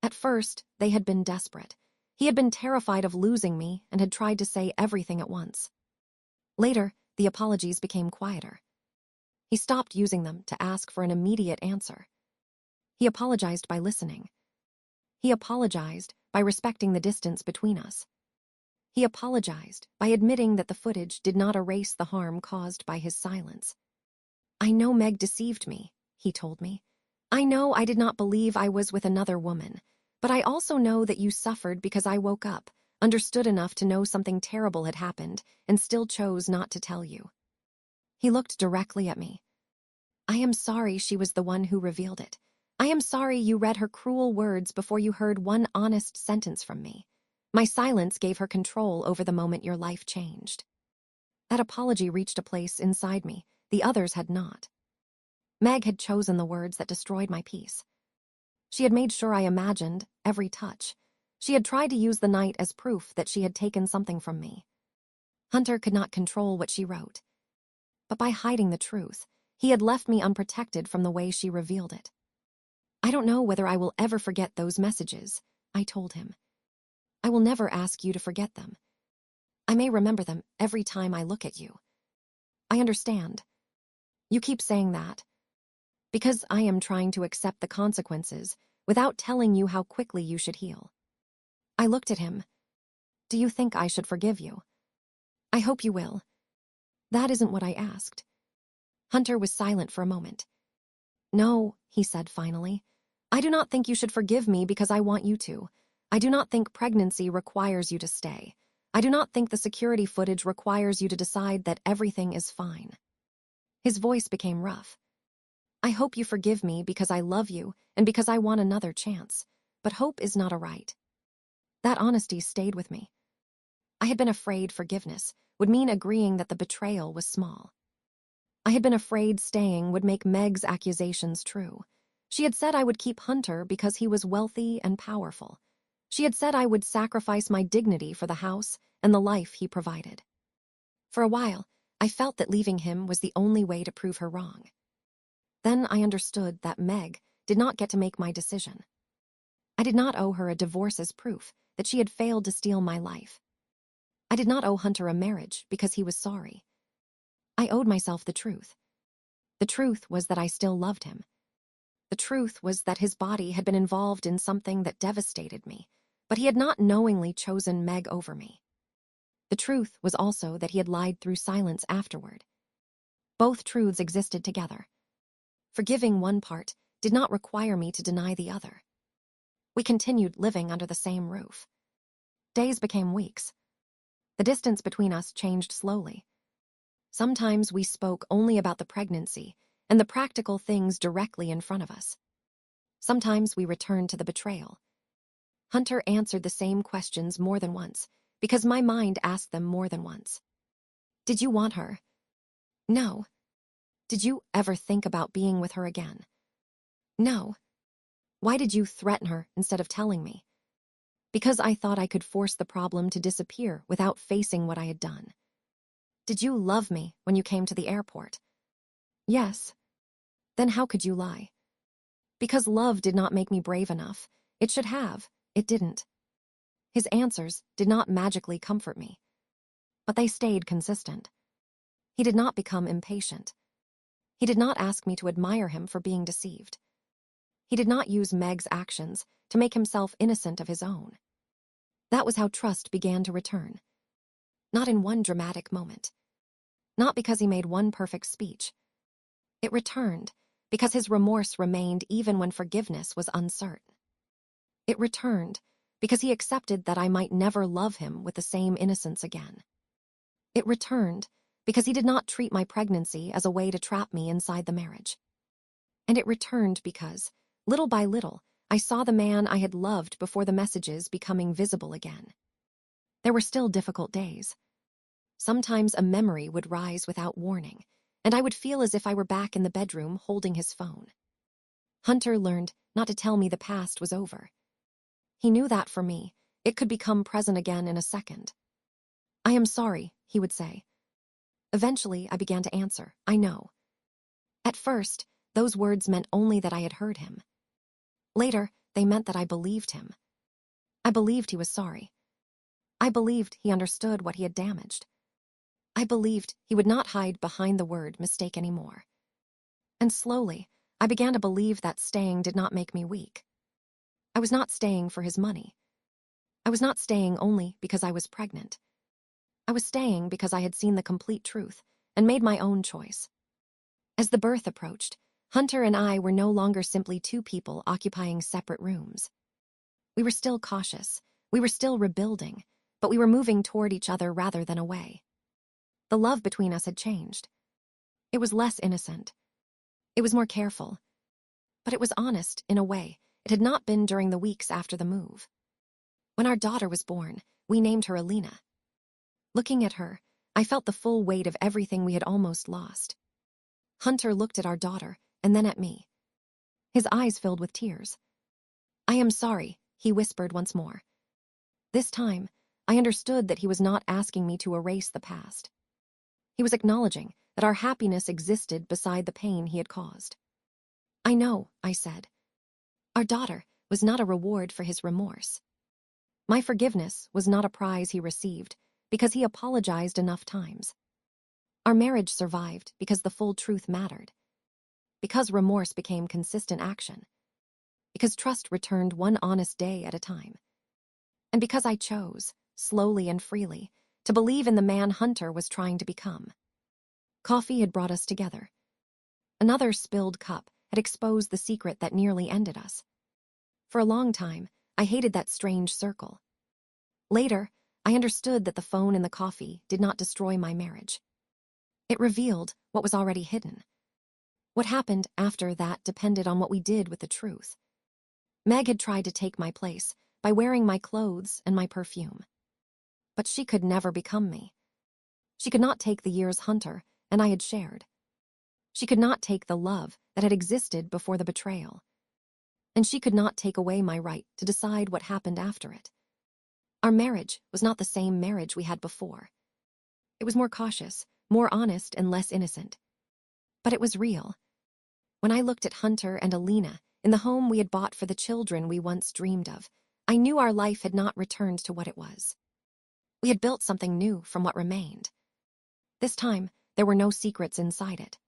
Speaker 1: At first, they had been desperate. He had been terrified of losing me and had tried to say everything at once. Later, the apologies became quieter. He stopped using them to ask for an immediate answer. He apologized by listening. He apologized by respecting the distance between us. He apologized by admitting that the footage did not erase the harm caused by his silence. "I know Meg deceived me," he told me. "I know I did not believe I was with another woman, But I also know that you suffered because I woke up, understood enough to know something terrible had happened, and still chose not to tell you." He looked directly at me. "I am sorry she was the one who revealed it. I am sorry you read her cruel words before you heard one honest sentence from me. My silence gave her control over the moment your life changed." That apology reached a place inside me. The others had not. Meg had chosen the words that destroyed my peace. She had made sure I imagined every touch. She had tried to use the night as proof that she had taken something from me. Hunter could not control what she wrote. But by hiding the truth, he had left me unprotected from the way she revealed it. "I don't know whether I will ever forget those messages," I told him. "I will never ask you to forget them. I may remember them every time I look at you. I understand. You keep saying that. Because I am trying to accept the consequences without telling you how quickly you should heal." I looked at him. "Do you think I should forgive you?" "I hope you will." "That isn't what I asked." Hunter was silent for a moment. "No," he said finally. "I do not think you should forgive me because I want you to. I do not think pregnancy requires you to stay. I do not think the security footage requires you to decide that everything is fine." His voice became rough. "I hope you forgive me because I love you and because I want another chance. But hope is not a right." That honesty stayed with me. I had been afraid forgiveness would mean agreeing that the betrayal was small. I had been afraid staying would make Meg's accusations true. She had said I would keep Hunter because he was wealthy and powerful. She had said I would sacrifice my dignity for the house and the life he provided. For a while, I felt that leaving him was the only way to prove her wrong. Then I understood that Meg did not get to make my decision. I did not owe her a divorce as proof that she had failed to steal my life. I did not owe Hunter a marriage because he was sorry. I owed myself the truth. The truth was that I still loved him. The truth was that his body had been involved in something that devastated me, but he had not knowingly chosen Meg over me. The truth was also that he had lied through silence afterward. Both truths existed together. Forgiving one part did not require me to deny the other. We continued living under the same roof. Days became weeks. The distance between us changed slowly. Sometimes we spoke only about the pregnancy and the practical things directly in front of us. Sometimes we returned to the betrayal. Hunter answered the same questions more than once, because my mind asked them more than once. "Did you want her?" "No." "Did you ever think about being with her again?" "No." "Why did you threaten her instead of telling me?" "Because I thought I could force the problem to disappear without facing what I had done." "Did you love me when you came to the airport?" "Yes." "Then how could you lie?" "Because love did not make me brave enough. It should have. It didn't." His answers did not magically comfort me, but they stayed consistent. He did not become impatient. He did not ask me to admire him for being deceived. He did not use Meg's actions to make himself innocent of his own. That was how trust began to return. Not in one dramatic moment. Not because he made one perfect speech. It returned because his remorse remained even when forgiveness was uncertain. It returned because he accepted that I might never love him with the same innocence again. It returned because he did not treat my pregnancy as a way to trap me inside the marriage. And it returned because, little by little, I saw the man I had loved before the messages becoming visible again. There were still difficult days. Sometimes a memory would rise without warning, and I would feel as if I were back in the bedroom holding his phone. Hunter learned not to tell me the past was over. He knew that for me, it could become present again in a second. "I am sorry," he would say. Eventually, I began to answer, "I know." At first, those words meant only that I had heard him. Later, they meant that I believed him. I believed he was sorry. I believed he understood what he had damaged. I believed he would not hide behind the word mistake anymore. And slowly, I began to believe that staying did not make me weak. I was not staying for his money. I was not staying only because I was pregnant. I was staying because I had seen the complete truth and made my own choice. As the birth approached, Hunter and I were no longer simply two people occupying separate rooms. We were still cautious. We were still rebuilding, but we were moving toward each other rather than away. The love between us had changed. It was less innocent. It was more careful. But it was honest, in a way. It had not been during the weeks after the move. When our daughter was born, we named her Alina. Looking at her, I felt the full weight of everything we had almost lost. Hunter looked at our daughter, and then at me. His eyes filled with tears. "I am sorry," he whispered once more. This time, I understood that he was not asking me to erase the past. He was acknowledging that our happiness existed beside the pain he had caused. "I know," I said. Our daughter was not a reward for his remorse. My forgiveness was not a prize he received because he apologized enough times. Our marriage survived because the full truth mattered. Because remorse became consistent action. Because trust returned one honest day at a time. And because I chose, slowly and freely, to believe in the man Hunter was trying to become. Coffee had brought us together. Another spilled cup had exposed the secret that nearly ended us. For a long time, I hated that strange circle. Later, I understood that the phone and the coffee did not destroy my marriage. It revealed what was already hidden. What happened after that depended on what we did with the truth. Meg had tried to take my place by wearing my clothes and my perfume. But she could never become me. She could not take the years Hunter and I had shared. She could not take the love that had existed before the betrayal. And she could not take away my right to decide what happened after it. Our marriage was not the same marriage we had before. It was more cautious, more honest, and less innocent. But it was real. When I looked at Hunter and Alina in the home we had bought for the children we once dreamed of, I knew our life had not returned to what it was. We had built something new from what remained. This time, there were no secrets inside it.